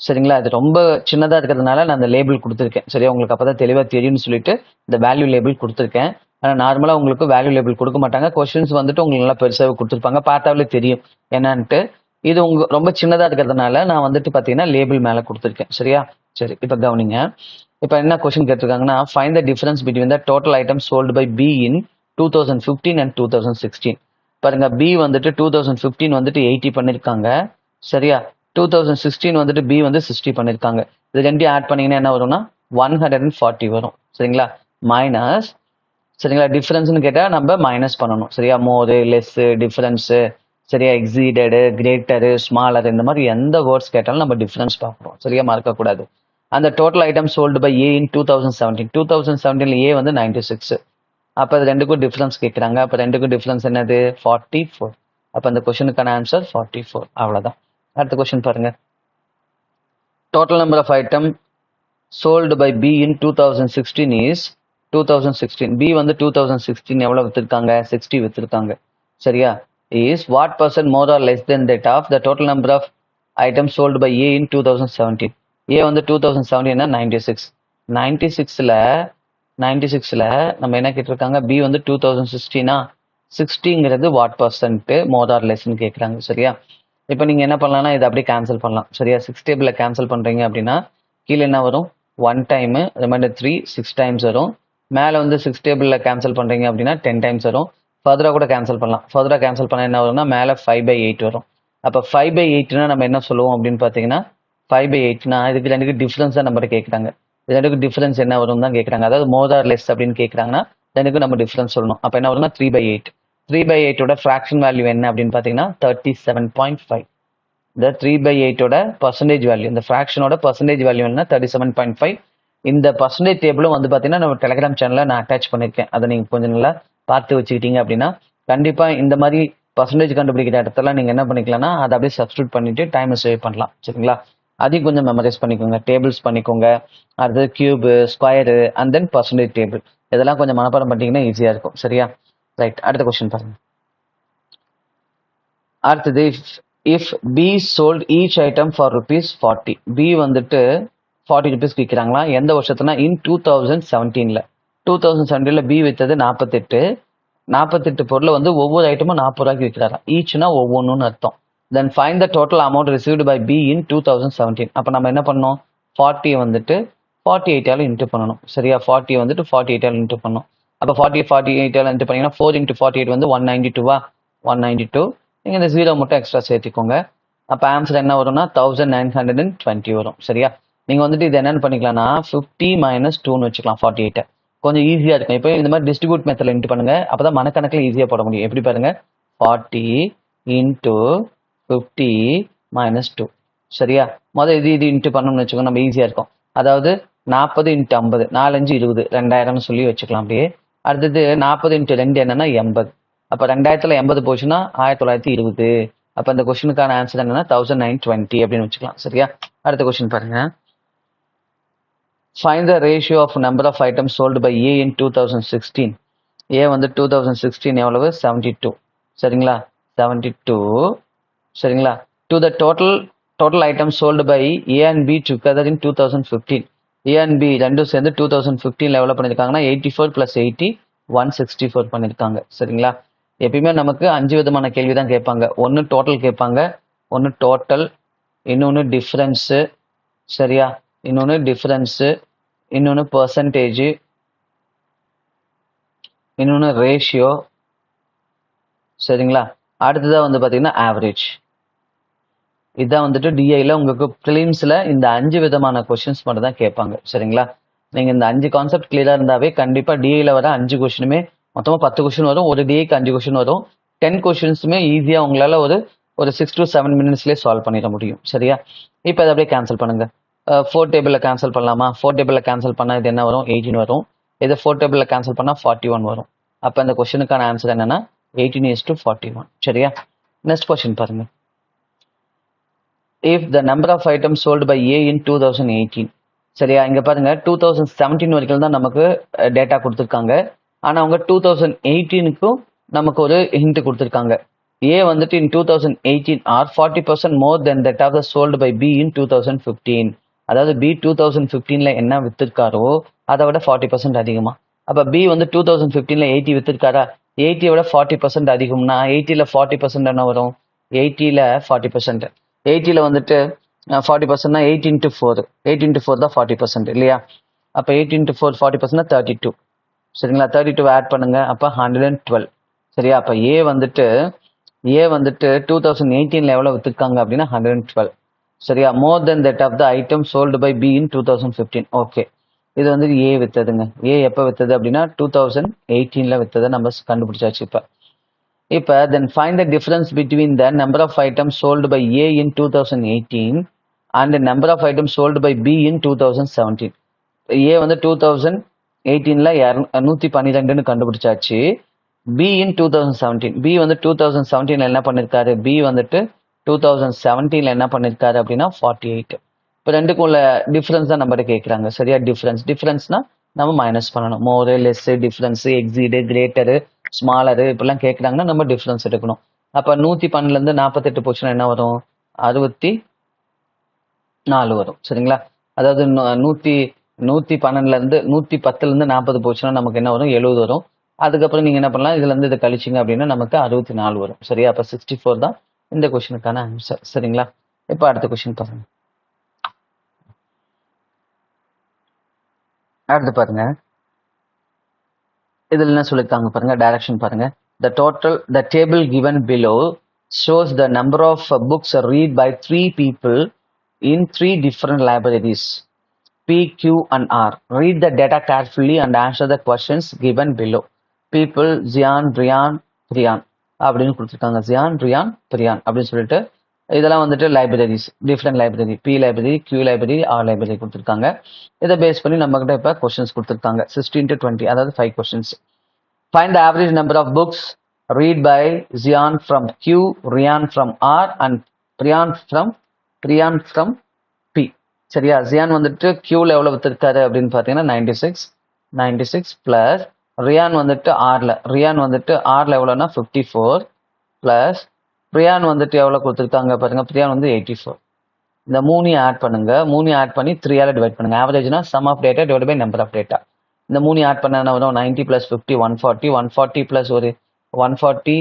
சரிங்களா, அது ரொம்ப சின்னதாக இருக்கிறதுனால நான் அந்த லேபிள் கொடுத்துருக்கேன். சரியா, உங்களுக்கு அப்போ தான் தெளிவாக தெரியும்னு சொல்லிட்டு இந்த வேல்யூ லேபிள் கொடுத்துருக்கேன். ஆனால் நார்மலாக உங்களுக்கு வேல்யூ லேபிள் கொடுக்க மாட்டாங்க. கொஸ்டின்ஸ் வந்துட்டு உங்களுக்கு நல்லா பெருசாக கொடுத்துருப்பாங்க, பார்த்தாலே தெரியும் என்னன்ட்டு. இது ரொம்ப சின்னதாக இருக்கிறதுனால நான் வந்துட்டு பார்த்தீங்கன்னா லேபிள் மேலே கொடுத்துருக்கேன். சரியா, சரி. இப்போ கவனிங்க. இப்போ என்ன கொஸ்டின் கேட்டிருக்காங்கன்னா, find the difference between the total item sold by B in 2015 and 2016. பாருங்க, பி வந்துட்டு 2015 வந்துட்டு 80 பண்ணியிருக்காங்க. சரியா, 2016 வந்துட்டு பி வந்து 60 பண்ணியிருக்காங்க. இது ரெண்டையும் ஆட் பண்ணிங்கன்னா என்ன வரும்னா 140 வரும். சரிங்களா, மைனஸ். சரிங்களா, டிஃபரன்ஸ்னு கேட்டால் நம்ம மைனஸ் பண்ணணும். சரியா, மோரு, லெஸ்ஸு, டிஃபரன்ஸு, சரியா, எக்ஸீடடு, கிரேட்டரு, ஸ்மாலர், இந்த மாதிரி எந்த வேர்ட்ஸ் கேட்டாலும் நம்ம டிஃபரன்ஸ் பார்க்குறோம். சரியா, மறக்கக்கூடாது. அந்த total item sold by A in 2017 A வந்து 96. அப்போ அது ரெண்டுக்கும் டிஃபரன்ஸ் கேட்குறாங்க. அப்போ ரெண்டுக்கும் டிஃபரன்ஸ் என்னது? 44. அப்போ அந்த கொஸ்டினுக்கான ஆன்சர் 44. அவ்வளோதான். அடுத்த கொஸ்டின் பாருங்க. Total number of item sold by B in 2016 is 2016. B வந்து 2016 எவ்வளோ விற்றுருக்காங்க? 60 விற்றுருக்காங்க. சரியா, is what percent more or less than that of the total number of item sold by A in 2017. A வந்து 2017 96. 96ல் நம்ம என்ன கேட்டிருக்காங்க? பி வந்து 2016. 60ங்கிறது வாட் பர்சன்ட் மோர் ஆர் லெஸ்ன்னு கேட்குறாங்க. சரியா, இப்போ நீங்கள் என்ன பண்ணலாம்னா இதை அப்படியே கேன்சல் பண்ணலாம். சரியா, 6 டேபிளில் கேன்சல் பண்ணுறீங்க அப்படின்னா கீழே என்ன வரும்? 1 டைமு, ரிமைண்டர் 3, 6 டைம்ஸ் வரும். மேலே வந்து 6 டேபிளில் கேன்சல் பண்ணுறீங்க அப்படின்னா 10 டைம்ஸ் வரும். ஃபர்தராக கூட கேன்சல் பண்ணலாம். ஃபர்தராக கேன்சல் பண்ணால் என்ன வரும்னா மேலே 5/8 வரும். அப்போ 5/8னா நம்ம என்ன சொல்லுவோம் அப்படின்னு பார்த்தீங்கன்னா, 5/8னா இதுக்கு ரெண்டுக்கு டிஃப்ரென்ஸ் தான் நம்மகிட்ட கேட்குறாங்க. இது ரெண்டுக்கு டிஃப்ரென்ஸ் என்ன வரும் தான் கேட்குறாங்க. அதாவது மோர் ஆர் லெஸ் அப்படின்னு கேட்குறாங்கன்னா ரெண்டுக்கும் நம்ம டிஃப்ரென்ஸ் சொல்லணும். அப்போ என்ன வரும்னா 3/8. 3/8ஓட ஃப்ராக்ஷன் வேல்யூ என்ன அப்படின்னு பார்த்தீங்கன்னா 37.5. இந்த 3/8ஓட பர்சன்டேஜ் வேல்யூ, இந்த ஃப்ராக்ஷனோட பர்சன்டேஜ் வேல்யூ என்ன? 37.5. இந்த பர்சன்டேஜ் டேபிளும் வந்து பார்த்தீங்கன்னா நம்ம டெலிகிராம் சேனலில் நான் அட்டாச் பண்ணியிருக்கேன். அதை நீங்கள் கொஞ்சம் நல்லா பார்த்து வச்சுக்கிட்டீங்க அப்படின்னா கண்டிப்பாக இந்த மாதிரி பர்சன்டேஜ் கண்டுபிடிக்கிற இடத்துல நீங்கள் என்ன பண்ணிக்கலாம்னா அதை அப்படியே சப்ஸ்டியூட் பண்ணிட்டு டைமை சேவ் பண்ணலாம். சரிங்களா, அதையும் கொஞ்சம் மெமரைஸ் பண்ணிக்கோங்க. டேபிள்ஸ் பண்ணிக்கோங்க. அடுத்தது cube, square, and then percentage table. இதெல்லாம் கொஞ்சம் மனப்பாடம் பண்ணிட்டீங்கன்னா ஈஸியாக இருக்கும். சரியா, ரைட். அடுத்த கொஸ்டின் பாருங்க. அடுத்தது, if B sold each item for ₹40. B வந்துட்டு 40 rupees விற்கிறாங்களா? எந்த வருஷத்துனா இன் 2017. 2017 பி விற்றது 48 பொருளை வந்து ஒவ்வொரு ஐட்டமும் 40 ரூபாய்க்கு விற்கிறாரா? ஈச்னா ஒவ்வொன்றுன்னு அர்த்தம். Then find the total amount received by B in 2017. அப்போ நம்ம என்ன பண்ணோம்? 40 வந்துட்டு 48ஆல் இன்ட்டு பண்ணணும். சரியா, 40 வந்துட்டு 48ஆல் இன்ட்டு பண்ணணும். அப்போ 48ஆல் இன்ட்டு பண்ணிங்கன்னா 4 × 48 வந்து 192. 192 நீங்கள் இந்த 0 மட்டும் எக்ஸ்ட்ரா சேர்த்திக்கோங்க. அப்போ ஆன்சர் என்ன வரும்னா 1920 வரும். சரியா? நீங்கள் வந்துட்டு இது என்னென்னு பண்ணிக்கலாம்னா 50 - 2ன்னு வச்சுக்கலாம் 48. கொஞ்சம் ஈஸியாக இருக்கும். இப்போ இந்த மாதிரி டிஸ்ட்ரிபியூட் மெத்தடில் இன்ட்டு பண்ணுங்க. அப்போ தான் மனக்கணக்கில் ஈஸியாக போட முடியும். எப்படி பாருங்க, 40 × 50 - 2. சரியா? இது இன்ட்டு பண்ணணும்னு வச்சுக்கோங்க, நம்ம ஈஸியாக இருக்கும். அதாவது 40 × 50, 4 5 20, 2000 சொல்லி வச்சுக்கலாம் அப்படியே. அடுத்தது 40 × 2 என்னன்னா 80. அப்போ 2000ல் 80 போச்சுன்னா 1920. அப்போ இந்த கொஸ்டினுக்கான ஆன்சர் என்னன்னா 1920 அப்படின்னு வச்சுக்கலாம். சரியா? அடுத்த கொஸ்டின் பாருங்க. Find the ratio of number of items sold by A in 2016. A வந்து 2016 எவ்வளவு? 72. சரிங்களா? 72. சரிங்களா? To the total items sold by A and B together in 2015. A and B ரெண்டும் சேர்ந்து 2015 எவ்வளவு பண்ணியிருக்காங்கன்னா 84 + 80 164 பண்ணியிருக்காங்க. சரிங்களா? எப்பயுமே நமக்கு 5 விதமான கேள்வி தான் கேட்பாங்க. ஒன்று டோட்டல் கேட்பாங்க, ஒன்று டோட்டல், இன்னொன்று டிஃப்ரென்ஸு, சரியா, இன்னொன்று டிஃப்ரென்ஸு, இன்னொன்று பர்சன்டேஜ், இன்னொன்று ரேஷியோ. சரிங்களா? அடுத்ததாக வந்து பார்த்தீங்கன்னா ஆவரேஜ். இதுதான் வந்துட்டு டிஐயில் உங்களுக்கு ப்ரிலிம்ஸில் இந்த 5 விதமான கொஷின்ஸ் மட்டும் தான் கேட்பாங்க. சரிங்களா? நீங்கள் இந்த 5 கான்செப்ட் கிளியராக இருந்தாவே கண்டிப்பாக டிஐயில் வர 5 கொஷினுமே மொத்தமாக 10 கொஷின் வரும். ஒரு டிஐக்கு 5 கொஷின் வரும். 10 கொஷின்ஸுமே ஈஸியாக உங்களால் ஒரு 6 to 7 மினிட்ஸ்லேயே சால்வ் பண்ணிட முடியும். சரியா? இப்போ அதை அப்படியே கேன்சல் பண்ணுங்க. 4 டேபிளில் கேன்சல் பண்ணலாமா? 4 டேபிளில் கேன்சல் பண்ணால் இது என்ன வரும்? 18 வரும். இதை 4 டேபிளில் கேன்சல் பண்ணால் 41 வரும். அப்போ இந்த கொஸ்டினுக்கான ஆன்சர் என்னன்னா 18:41. சரியா? நெக்ஸ்ட் கொஸ்டின் பாருங்க. If the number of items sold by A in 2018. சரியா? இங்க பாருங்க 2017 வரைக்கும் தான் நமக்கு டேட்டா கொடுத்துருக்காங்க. ஆனால் அவங்க 2018க்கும் நமக்கு ஒரு ஹிண்ட் கொடுத்துருக்காங்க. A வந்துட்டு in 2018 are 40% more than that of the sold by B in 2015. அதாவது B 2015ல என்ன வித்திருக்காரோ அதை விட 40% அதிகமா. அப்போ B வந்து 2015ல 80 வித்திருக்காரா? 80 விட 40% அதிகம்னா 80ல 40% என்ன வரும்? 80ல 40%. 80ல வந்துட்டு 40%னா 8 × 4. 8 × 4 தான் 40% இல்லையா? அப்போ 8 × 4 40%னா 32. சரிங்களா? 32 ஆட் பண்ணுங்க. அப்போ 112. சரியா? அப்போ A வந்துட்டு 2018ல எவ்வளோ வித்துருக்காங்க அப்படின்னா 112. சரியா? More than that of the item sold by B in 2015. Okay, இது வந்து A வித்ததுங்க. A எப்போ வித்தது அப்படின்னா 2018ல வித்ததை நம்ம கண்டுபிடிச்சாச்சு. இப்போ then find the difference between the number of item sold by A in 2018 and number of item sold by B in 2017. A வந்து 2018ல 112ன்னு கண்டுபிடிச்சாச்சு. B in 2017. B வந்து 2017ல என்ன பண்ணிருக்காரு? B வந்துட்டு 2017ல என்ன பண்ணிருக்காரு அப்படின்னா 48. இப்போ ரெண்டுக்கும் உள்ள டிஃபரன்ஸ் தான் நம்மகிட்ட கேட்குறாங்க. சரியா? டிஃபரன்ஸ்னா நம்ம மைனஸ் பண்ணணும். மோரு, லெஸ், டிஃபரன்ஸ், எக்ஸீடு, கிரேட்டரு, ஸ்மாலரு இப்படிலாம் கேட்குறாங்கன்னா நம்ம டிஃபரன்ஸ் எடுக்கணும். அப்போ 112லேருந்து 48 போச்சுன்னா என்ன வரும்? 64 வரும். சரிங்களா? அதாவது 112லேருந்து 110லேருந்து 40 போச்சுன்னா நமக்கு என்ன வரும்? 70 வரும். அதுக்கப்புறம் நீங்கள் என்ன பண்ணலாம்? இதுலேருந்து இதை கழிச்சிங்க அப்படின்னா நமக்கு 64 வரும். சரியா? அப்போ 64 தான் இந்த கொஸ்டினுக்கான ஆன்சர். சரிங்களா? இப்போ அடுத்த கொஸ்டின் பாருங்க. அடுத்து பாருங்க, இதில் என்ன சொல்லியிருக்காங்க பாருங்க. டைரக்ஷன் பாருங்க. The table given below shows the number of books read by 3 people in 3 different libraries, P, Q and R. Read the data carefully and answer the questions given below. People Zian, Rian, Priyan அப்படின்னு கொடுத்துருக்காங்க. Ziyan, Ryan, பிரியான் அப்படின்னு சொல்லிட்டு இதெல்லாம் வந்துட்டு libraries, different library, P library, Q library, R library கொடுத்துருக்காங்க. இதை base பண்ணி நம்ம கிட்ட இப்போ கொஸ்டின்ஸ் கொடுத்துருக்காங்க. 16 to 20, அதாவது 5 questions. Find the average number of books read by Zian from Q, Rian from R and Priyan from P. சரியா? ஜியான் வந்துட்டு Qல எவ்வளோ வித்திருக்காரு அப்படின்னு பார்த்தீங்கன்னா 96 பிளஸ் ரியான் வந்துட்டு ஆர்ல எவ்வளோனா 54 பிளஸ் பிரியான் வந்துட்டு எவ்வளோ கொடுத்துருக்காங்க பாருங்க. பிரியான் வந்து 84. இந்த 3 ஆட் பண்ணுங்க. 3 ஆட் பண்ணி 3ஆல் டிவைட் பண்ணுங்க. ஆவரேஜ்னா sum of data divide by number of data. இந்த 3 ஆட் பண்ண என்ன வரும்? 90 + 50 140, 140 + ஒரு 140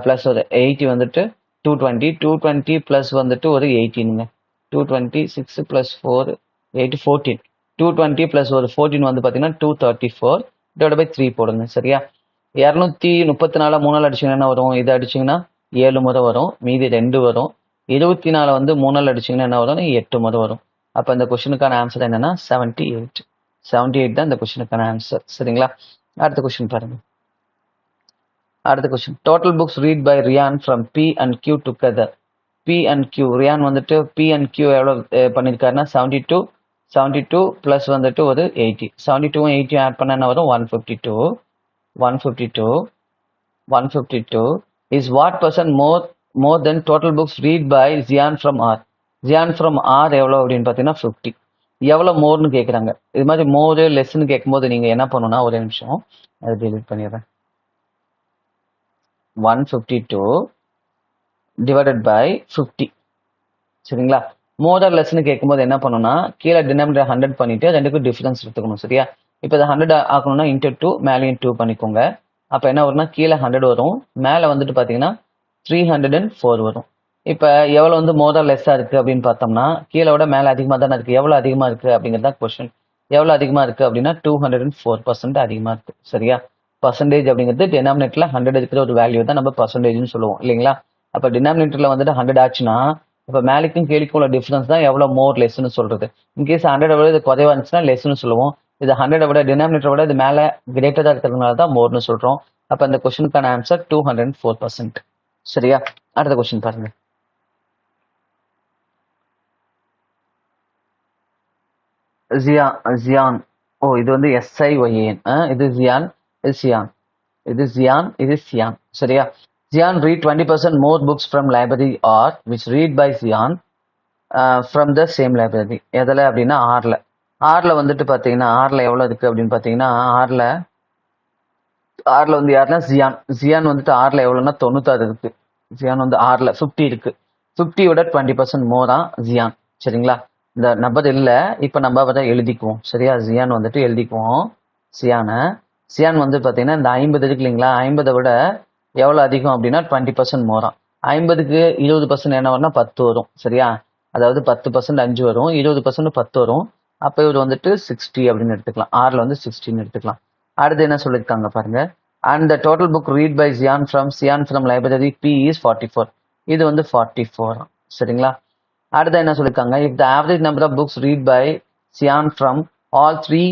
+ ஒரு 80 வந்துட்டு 220 + வந்துட்டு ஒரு 18ங்க. 226 + 4 8 14. 220 + ஒரு 14 வந்து பார்த்தீங்கன்னா 234 டிவைட் பை 3 போடுங்க. சரியா? 234 3ஆல் அடிச்சிங்கன்னா என்ன வரும்? இதை அடிச்சிங்கன்னா 7 முறை வரும், மீதி 2 வரும். 24 வந்து 3ஆல் அடிச்சீங்கன்னா என்ன வரும்? 8 முறை வரும். அப்ப இந்த கொஸ்டினுக்கான ஆன்சர் என்னன்னா 78. 78 தான் இந்த கொஸ்டினுக்கான ஆன்சர். சரிங்களா? அடுத்த கொஸ்டின் பாருங்க. அடுத்த question. Total books read by Ryan from P and Q together. P and Q Ryan வந்துட்டு P and Q எவ்வளவு பண்ணிருக்காருன்னா 72 72 பிளஸ் வந்துட்டு ஒரு 80. 72 80 ஆட் பண்ண என்ன வரும்? 152. 152 152 is what percent more than total books read by Zian from R. Zian from R எவ்வளவு அப்படின்னு பார்த்தீங்கன்னா 50. எவ்வளவு மோர்னு கேட்குறாங்க. இது மாதிரி மோர் லெஸ்ன்னு கேட்கும்போது நீங்க என்ன பண்ணணும்னா ஒரே நிமிஷம் அதை டெலிட் பண்ணிடுறேன். 152 divided by 50. சரிங்களா? மோர் ஆர் லெஸ்ன்னு கேட்கும்போது என்ன பண்ணணும்னா கீழே டினாமினேட்டர் 100 பண்ணிட்டு ரெண்டுக்கும் டிஃபரன்ஸ் எடுத்துக்கணும். சரியா? இப்போ இதை 100 ஆக்கணும்னா இன்டூ 2 மேலேயும் 2 பண்ணிக்கோங்க. அப்போ என்ன வரும்னா கீழே 100 வரும், மேலே வந்துட்டு பார்த்தீங்கன்னா 304 வரும். இப்போ எவ்வளோ வந்து மோர் ஆர் லெஸ்ஸாக இருக்குது அப்படின்னு பார்த்தோம்னா கீழே விட மேலே அதிகமாக தானே இருக்குது. எவ்வளோ அதிகமாக இருக்குது அப்படிங்கிறது தான் கொஸ்டின். எவ்வளோ அதிகமாக இருக்குது அப்படின்னா 204% அதிகமாக இருக்குது. சரியா? பர்சன்டேஜ் அப்படிங்கிறது டினாமினேட்டர்ல 100 இருக்கிற ஒரு வேல்யூ தான் நம்ம பர்சன்டேஜ்னு சொல்லுவோம் இல்லைங்களா? அப்போ டினாமினேட்டர்ல வந்துட்டு 100 ஆச்சுன்னா இப்போ மேலேக்கும் கீழுக்கும் உள்ள டிஃபரன்ஸ் தான் எவ்வளோ மோர் லெஸ்ன்னு சொல்றது. இன்கேஸ் 100 விட இது குறைவா இருந்துச்சுன்னா லெஸ்ன்னு சொல்லுவோம். இது 100 விட டினாமினேட்டரை விட இது மேலே கிரேட்டராக இருக்கிறதுனால தான் மோர்னு சொல்றோம். அப்போ இந்த கொஸ்டினுக்கான ஆன்சர் 204%. சரியா? அடுத்த கொஸ்டின் பாருங்க. ஜியான். ஓ இது வந்து SIYAN. இது ஜியான், இது சியான், இது ஜியான், இது சியான். சரியா? Zian read 20% more books from library R which read by Zian from the same library. எதில் அப்படின்னா ஆர்ல வந்துட்டு பார்த்தீங்கன்னா ஆர்ல எவ்வளோ இருக்கு அப்படின்னு பார்த்தீங்கன்னா ஆர்ல வந்து யாருன்னா ஜியான் வந்துட்டு ஆர்ல எவ்வளோன்னா 96 இருக்கு. ஜியான் வந்து ஆர்ல 50 இருக்கு. 50யோட 20% மோரா ஜியான். சரிங்களா? இந்த நம்பர் இல்லை, இப்போ நம்ம அதை எழுதிக்குவோம். சரியா? ஜியான் வந்துட்டு எழுதிக்குவோம். சியான் வந்து பார்த்தீங்கன்னா இந்த 50 இருக்கு இல்லைங்களா? 50 விட எவ்வளோ அதிகம் அப்படின்னா 20% மோரம். 50க்கு 20% என்ன வரும்னா 10 வரும். சரியா? அதாவது 10% 5 வரும், 20% 10 வரும். அப்போ இவர் வந்துட்டு 60 அப்படின்னு எடுத்துக்கலாம். ஆர்ல வந்து 60ன்னு எடுத்துக்கலாம். அடுத்து என்ன சொல்லியிருக்காங்க பாருங்க. And the total book read by Sian from library P is 44. இது வந்து 44. சரிங்களா? அடுத்து என்ன சொல்லியிருக்காங்க. If the average number of books read by Sian from all 3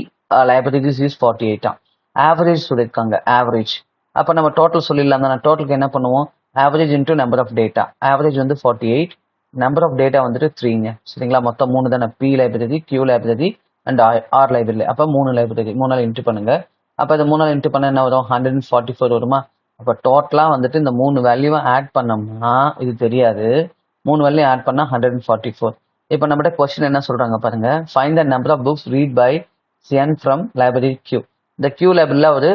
libraries is 48. Average சொல்லியிருக்காங்க. ஆவரேஜ் அப்போ நம்ம டோட்டல் சொல்லிடலாம் தானே. டோட்டலுக்கு என்ன பண்ணுவோம்? Average into number of data. Average வந்து 48, நம்பர் ஆஃப் டேட்டா வந்துட்டு 3ங்க. சரிங்களா? மொத்தம் 3 தானே. P library, Q library and R library. அப்போ 3 லைப்ரரி 3ஆல் இன்ட்டு பண்ணுங்க. அப்போ இந்த 3ஆல் இன்ட்டு பண்ண என்ன வரும்? 144 வருமா? அப்போ டோட்டலாக வந்துட்டு இந்த 3 வேல்யூவை ஆட் பண்ணோம்னா இது தெரியாது. 3 வேல்யூ ஆட் பண்ணால் 144. இப்போ நம்மகிட்ட கொஸ்டின் என்ன சொல்றாங்க பாருங்க. Find the number of books read by Sian from library Q. இந்த Q லைப்ரரியில் ஒரு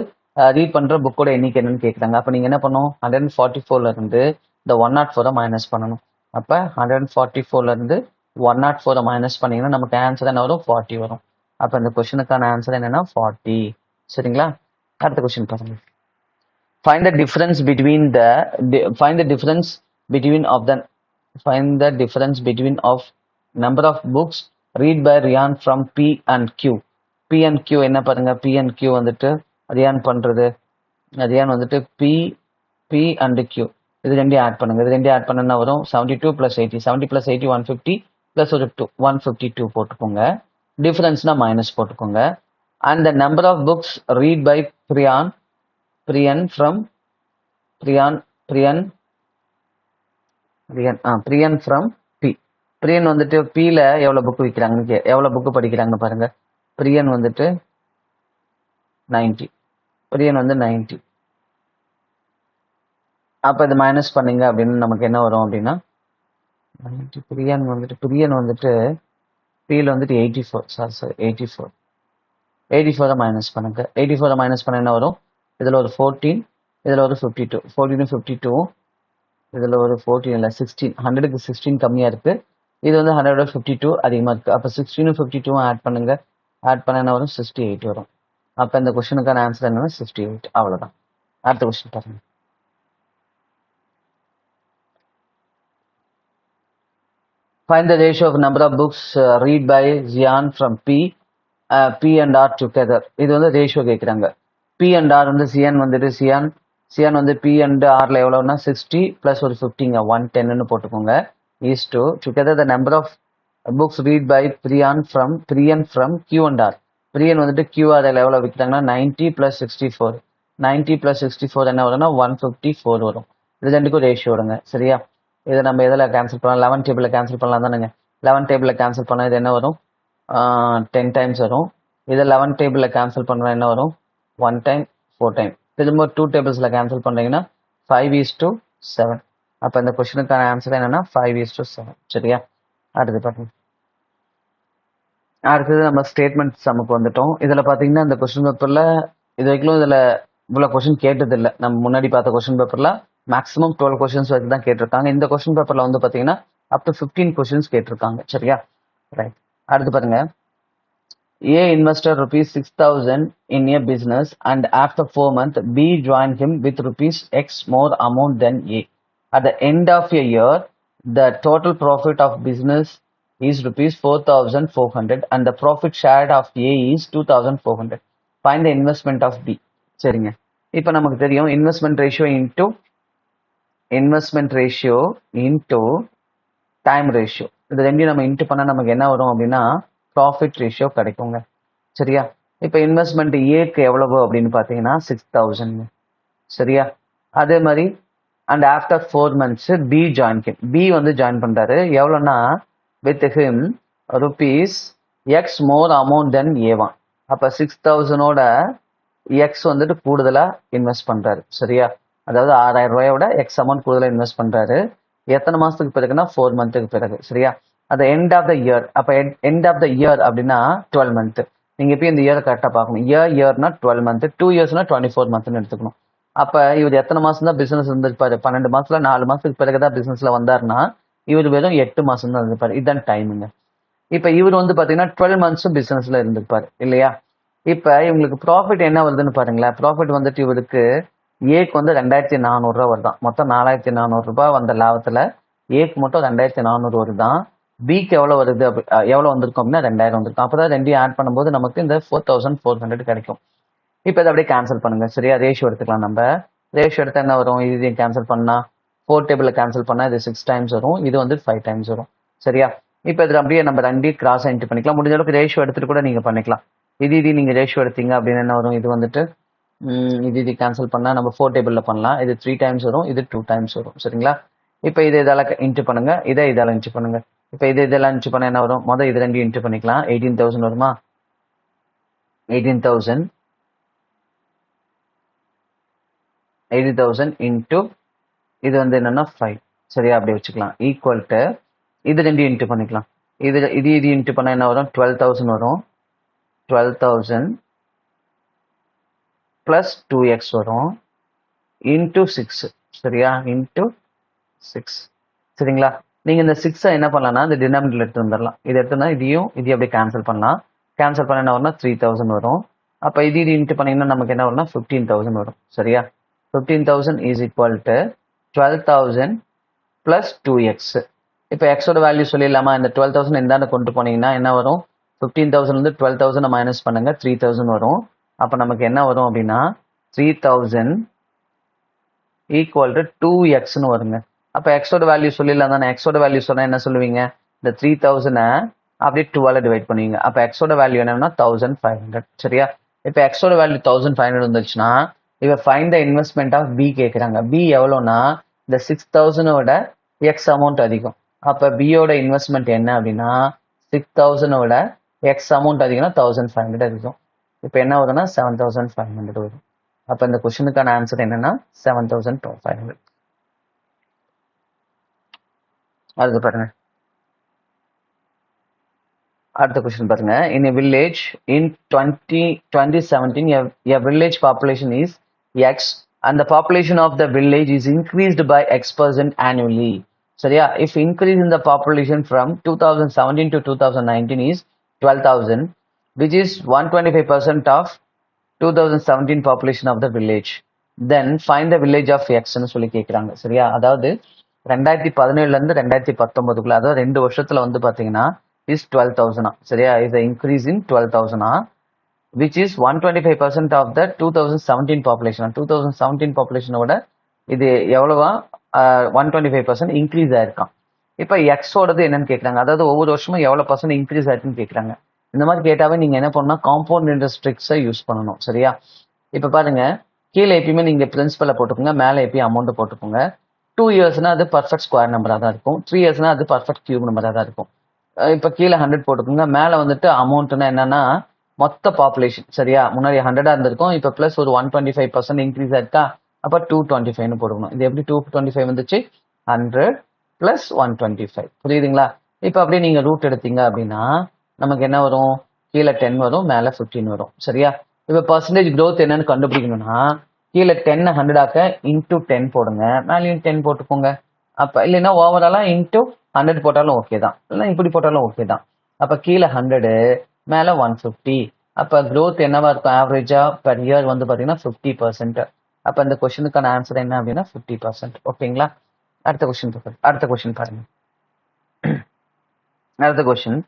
ரீட் பண்ற புக்கோட எண்ணிக்கை என்னன்னு கேட்குறாங்க. அப்போ நீங்க என்ன பண்ணணும்? 144ல இருந்து இந்த 104 மைனஸ் பண்ணணும். அப்போ 144ல இருந்து 104 மைனஸ் பண்ணீங்கன்னா நமக்கு ஆன்சர் என்ன வரும்? 40 வரும். அப்போ இந்த கொஸ்டினுக்கான ஆன்சர் என்னன்னா 40. சரிங்களா? அடுத்த கொஸ்டின் பாருங்க. Find the difference between of number of books read by Rian from P and Q. P and Q என்ன பாருங்க. P and Q வந்துட்டு ரியான் பண்றது. ரியான் வந்துட்டு P and Q இது ரெண்டையும் ஆட் பண்ணுங்க. இது ரெண்டையும் ஆட் பண்ணா வரும் 72 plus 80. 70 plus 80 150 plus ஒரு 2 152 போட்டுக்கோங்க. டிஃபரன்ஸ்னா மைனஸ் போட்டுக்கோங்க. And the number of books read by Priyan from P. Priyan வந்துட்டு Pல எவ்வளவு புக் விற்கிறாங்கன்னு எவ்வளவு புக் படிக்கிறாங்கன்னு பாருங்க. பிரியன் வந்துட்டு 90. பிரியன் வந்து 90. அப்போ இது மைனஸ் பண்ணீங்க அப்படின்னு நமக்கு என்ன வரும் அப்படின்னா பிரியன் வந்துட்டு Pல வந்துட்டு 84. 84 மைனஸ் பண்ணுங்க. 84 மைனஸ் பண்ண என்ன வரும்? இதில் ஒரு 14, இதில் ஒரு 52. 14 52 இதில் ஒரு 14 இல்லை 16. 100க்கு 16 கம்மியாக இருக்கு. இது வந்து 152 அதிகமாக இருக்கு. அப்போ 16 52 ஆட் பண்ணுங்க. ஆட் பண்ண என்ன வரும்? 68 வரும். அப்போ இந்த கொஸ்டினுக்கான ஆன்சர் என்னன்னா 68. அவ்வளோதான். அடுத்த கொஸ்டின் பாருங்க. Find the ratio of number of books read by Zian from P and R together. இது வந்து ரேஷியோ கேட்குறாங்க. P and R வந்து சியான் வந்துட்டு சியான் வந்து பி அண்ட் ஆர்ல எவ்வளோன்னா 60 ப்ளஸ் ஒரு 50ங்க 110ன்னு போட்டுக்கோங்க. Is to together the number of books read by Priyan from Q and R. Priyan வந்துட்டு கியூஆர்எல் எவ்வளோ விற்கிறாங்கன்னா 90 ப்ளஸ் 64. 90 ப்ளஸ் 64 என்ன வரும்னா 154 வரும். இது ரெண்டுக்கும் ரேஷியோ விடுங்க. சரியா, இதை நம்ம எதில் கேன்சல் பண்ணலாம்? 11 டேபிளில் கேன்சல் பண்ணலாம் தானுங்க. 11 டேபிளில் கேன்சல் பண்ணால் இது என்ன வரும்? 10 டைம்ஸ் வரும். இதை 11 டேபிளில் கேன்சல் பண்ணால் என்ன வரும்? 1 டைம் 4 டைம். திரும்ப 2 டேபிள்ஸில் கேன்சல் பண்ணுறீங்கன்னா 5:7. அப்போ இந்த கொஸ்டினுக்கான ஆன்சர் என்னன்னா 5:7. சரியா, அடுத்து பாருங்க. அடுத்தது நம்ம ஸ்டேட்மெண்ட் சம்முக்கு வந்துட்டோம். இதில் பார்த்தீங்கன்னா இந்த கொஸ்டின் பேப்பரில் இது வரைக்கும் இதில் இவ்வளோ கொஸ்டின் கேட்டதில்லை. நம்ம முன்னாடி பார்த்த கொஸ்டின் பேப்பரில் மேக்ஸிமம் 12 கொஸ்டின்ஸ் வரைக்கும் தான் கேட்டிருக்காங்க. இந்த கொஸ்டின் பேப்பரில் வந்து பார்த்தீங்கன்னா அப் டு 15 கொஸ்டின்ஸ் கேட்டிருக்காங்க. சரியா, ரைட். அடுத்து பாருங்க. A invested rupees 6,000 in a business and after 4 months B joined him with rupees X more amount than A. At the end of a year, the total profit of business is rupees 4,400 and the profit shared of A is 2,400. Find the investment of B. சரிங்க, இப்போ நமக்கு தெரியும் investment ratio into time ratio. இது ரெண்டையும் நம்ம into பண்ணால் நமக்கு என்ன வரும் அப்படின்னா ப்ராஃபிட் ரேஷியோ கிடைக்குங்க. சரியா, இப்போ இன்வெஸ்ட்மெண்ட் ஏக்கு எவ்வளவு அப்படின்னு பார்த்தீங்கன்னா 6,000. சரியா, அதே மாதிரி அண்ட் ஆஃப்டர் 4 months பி வந்து ஜாயின் பண்ணுறாரு. எவ்வளோன்னா with him rupees x more amount then ஏவான். அப்போ 6,000ஓட எக்ஸ் வந்துட்டு கூடுதலாக இன்வெஸ்ட் பண்ணுறாரு. சரியா, அதாவது 6,000 ரூபாயோட எக்ஸ் அமௌண்ட் கூடுதலாக இன்வெஸ்ட் பண்ணுறாரு. எத்தனை மாதத்துக்கு பிறகுனா 4 months பிறகு. சரியா, அது எண்ட் ஆஃப் த இயர். அப்போ எண்ட் ஆஃப் த இயர் அப்படின்னா 12 months. நீங்கள் இப்போ இந்த இயரை கரெக்டாக பார்க்கணும். இயர்னா 12 months, 2 yearsனா 24 months எடுத்துக்கணும். அப்போ இவர் எத்தனை மாதம் தான் பிஸ்னஸ் இருந்திருப்பாரு? 12 மாதத்துல 4 மாதத்துக்கு பிறகு தான் பிஸ்னஸில் வந்தாருன்னா இவர் வெறும் 8 மாதம் தான் இருந்திருப்பாரு. இதுதான் டைமுங்க. இப்போ இவர் வந்து பார்த்தீங்கன்னா 12 months பிஸ்னஸில் இருந்திருப்பாரு இல்லையா? இப்போ இவங்களுக்கு ப்ராஃபிட் என்ன வருதுன்னு பாருங்களேன். ப்ராஃபிட் வந்துட்டு இவருக்கு ஏக்கு வந்து 2,400 ரூபா வருதான். மொத்தம் 4,400 ரூபாய் வந்த லாபத்தில் ஏக்கு மட்டும் 2,400 வருதான். பிக்கு எவ்வளோ வருது? எவ்வளோ வந்திருக்கும் அப்படின்னா 2,000 வந்திருக்கும். அப்போ தான் ரெண்டையும் ஆட் பண்ணும்போது நமக்கு இந்த 4,400 கிடைக்கும். இப்போ இதை அப்படியே கேன்சல் பண்ணுங்க. சரியா, ரேஷியோ எடுத்துக்கலாம். நம்ம ரேஷியோ எடுத்தால் என்ன வரும்? இது கேன்சல் பண்ணால் 4 டேபிளில் கேன்சல் பண்ணால் இது 6 times வரும். இது வந்து 5 times வரும். சரியா, இப்போ இதில் அப்படியே நம்ம ரெண்டையும் கிராஸ் என்ட்ரி பண்ணிக்கலாம். முடிஞ்ச அளவுக்கு ரேஷியோ எடுத்துட்டு கூட நீங்கள் பண்ணிக்கலாம். இது நீங்கள் ரேஷியோ எடுத்தீங்க அப்படின்னு என்ன வரும்? இது வந்துட்டு இது கேன்சல் பண்ணால் நம்ம 4 டேபிளில் பண்ணலாம். இது 3 times வரும், இது 2 times வரும். சரிங்களா, இப்போ இதெல்லாம் இன்ட்டு பண்ணுங்க, இதெல்லாம் இன்ட்டு பண்ணுங்க. இப்போ இதெல்லாம் இன்ட்டு பண்ண என்ன வரும்? முதல் இது ரெண்டையும் இன்ட்டு பண்ணிக்கலாம். 18,000 வருமா? 80,000 இன்ட்டு இது வந்து என்னன்னா 5. சரியா, அப்படி வச்சுக்கலாம். ஈக்குவல் டு இது ரெண்டையும் இன்ட்டு பண்ணிக்கலாம். இது இன்ட்டு பண்ண என்ன வரும்? 12,000 வரும். 12,000 ப்ளஸ் 2x வரும் இன்ட்டு 6. சரியா, இன்ட்டு 6. சரிங்களா, நீங்கள் இந்த 6 என்ன பண்ணலாம்னா இந்த டினாமினேட்டர் எடுத்து வந்துடலாம். இது எடுத்துனா இதையும் அப்படியே கேன்சல் பண்ணலாம். கேன்சல் பண்ண என்ன வரும்னா 3,000 வரும். அப்போ இது இன்ட்டு பண்ணிங்கன்னா நமக்கு என்ன வரும்னா 15,000 வரும். சரியா, 15,000 is equal to 12,000 plus 2x. இப்போ எக்ஸோட வேல்யூ சொல்லிடலாமா? இந்த 12,000 இந்தாண்ட கொண்டு போனீங்கன்னா என்ன வரும்? 15,000 வந்து 12,000 மைனஸ் பண்ணுங்க, 3,000 வரும். அப்போ நமக்கு என்ன வரும் அப்படின்னா 3,000 ஈக்குவல் டு 2xன்னு வருங்க. அப்போ எக்ஸோட வேல்யூ சொல்லிடலாம் தானே? எக்ஸோட வேல்யூ சொன்னால் என்ன சொல்லுவீங்க? இந்த 3,000 அப்படியே 12 டிவைட் பண்ணுவீங்க. அப்போ எக்ஸோட வேல்யூ என்னன்னா 1,500. சரியா, இப்போ எக்ஸோட வேல்யூ 1,500 வந்துச்சுன்னா இப்போ find the investment of B கேட்குறாங்க. பி எவ்வளோனா இந்த 6,000ஓட எக்ஸ் அமௌண்ட் அதிகம். அப்போ பியோட இன்வெஸ்ட்மெண்ட் என்ன அப்படின்னா 6,000ஓட எக்ஸ் அமௌண்ட் அதிகம்னா 1,500 அதிகம். இப்போ என்ன வரும்னா 7,500 வரும். அப்போ இந்த கொஸ்டினுக்கான ஆன்சர் என்னன்னா 7,500. அடுத்து பாருங்க. அடுத்த கொஸ்டின் பாருங்க. In a village in 2017 a village population is X and the population of the village is increased by X% annually. சரியா, if increase in the population from 2017 to 2019 is 12,000 which is 125% of 2017 population of the village, then find the village of X ன்னு சொல்லி கேட்குறாங்க. சரியா, அதாவது 2017 2019 அதாவது 2 வருஷத்துல வந்து பாத்தீங்கன்னா இஸ் 12,000. சரியா, இது increase in 12,000. which is 125% of the 2017 population. 2017 populationோட இது எவ்வளவா 125% இன்க்ரீஸ் ஆயிருக்கான். இப்போ எக்ஸோடது என்னன்னு கேட்குறாங்க, அதாவது ஒவ்வொரு வருஷமும் எவ்வளோ பர்சன்ட் இன்க்ரீஸ் ஆயிருக்குன்னு கேட்குறாங்க. இந்த மாதிரி கேட்டாவே நீங்கள் என்ன பண்ணணும், காம்பவுண்ட் இன்ட்ரெஸ்ட் ட்ரிக்ஸை யூஸ் பண்ணணும். சரியா? இப்போ பாருங்க, கீழே எப்பயுமே நீங்கள் பிரின்சிபலை போட்டுக்கோங்க, மேலே எப்பயும் அமௌண்ட்டை போட்டுக்கோங்க. 2 இயர்ஸ்னா அது பர்ஃபெக்ட் ஸ்கொயர் நம்பராக தான் இருக்கும், 3 இயர்ஸ்னா அது பர்ஃபெக்ட் கியூப் நம்பராக தான் இருக்கும். இப்போ கீழே 100 போட்டுக்கோங்க, மேலே வந்துட்டு அமௌண்ட்னா என்னன்னா மொத்த பாப்புலேஷன். சரியா? முன்னாடி 100 இருந்திருக்கும், இப்போ ப்ளஸ் ஒரு 125% இன்க்ரீஸ் ஆயிருக்கா, அப்போ 225ன்னு போடணும். இது எப்படி 225 வந்துச்சு? 100 + 125. புரியுதுங்களா? இப்போ அப்படியே நீங்கள் ரூட் எடுத்தீங்க அப்படின்னா நமக்கு என்ன வரும்? கீழே 10 வரும், மேலே 15 வரும். சரியா? இப்போ பர்சன்டேஜ் க்ரோத் என்னன்னு கண்டுபிடிக்கணும்னா கீழே 10 100 ஆக்க இன்டூ 10 போடுங்க, மேலேயும் 10 போட்டுக்கோங்க. அப்போ இல்லைன்னா ஓவராலாக இன்டூ 100 போட்டாலும் ஓகே தான், இல்லைன்னா இப்படி போட்டாலும் ஓகே தான். அப்போ கீழே 100, மேலே 150. அப்போ க்ரோத் என்னவா இருக்கும்? ஆவரேஜா பெர் இயர் வந்து பார்த்தீங்கன்னா 50%. அப்போ இந்த கொஸ்டினுக்கான ஆன்சர் என்ன அப்படின்னா 50%. ஓகேங்களா? அடுத்த கொஸ்டின் பாருங்க. அடுத்த question,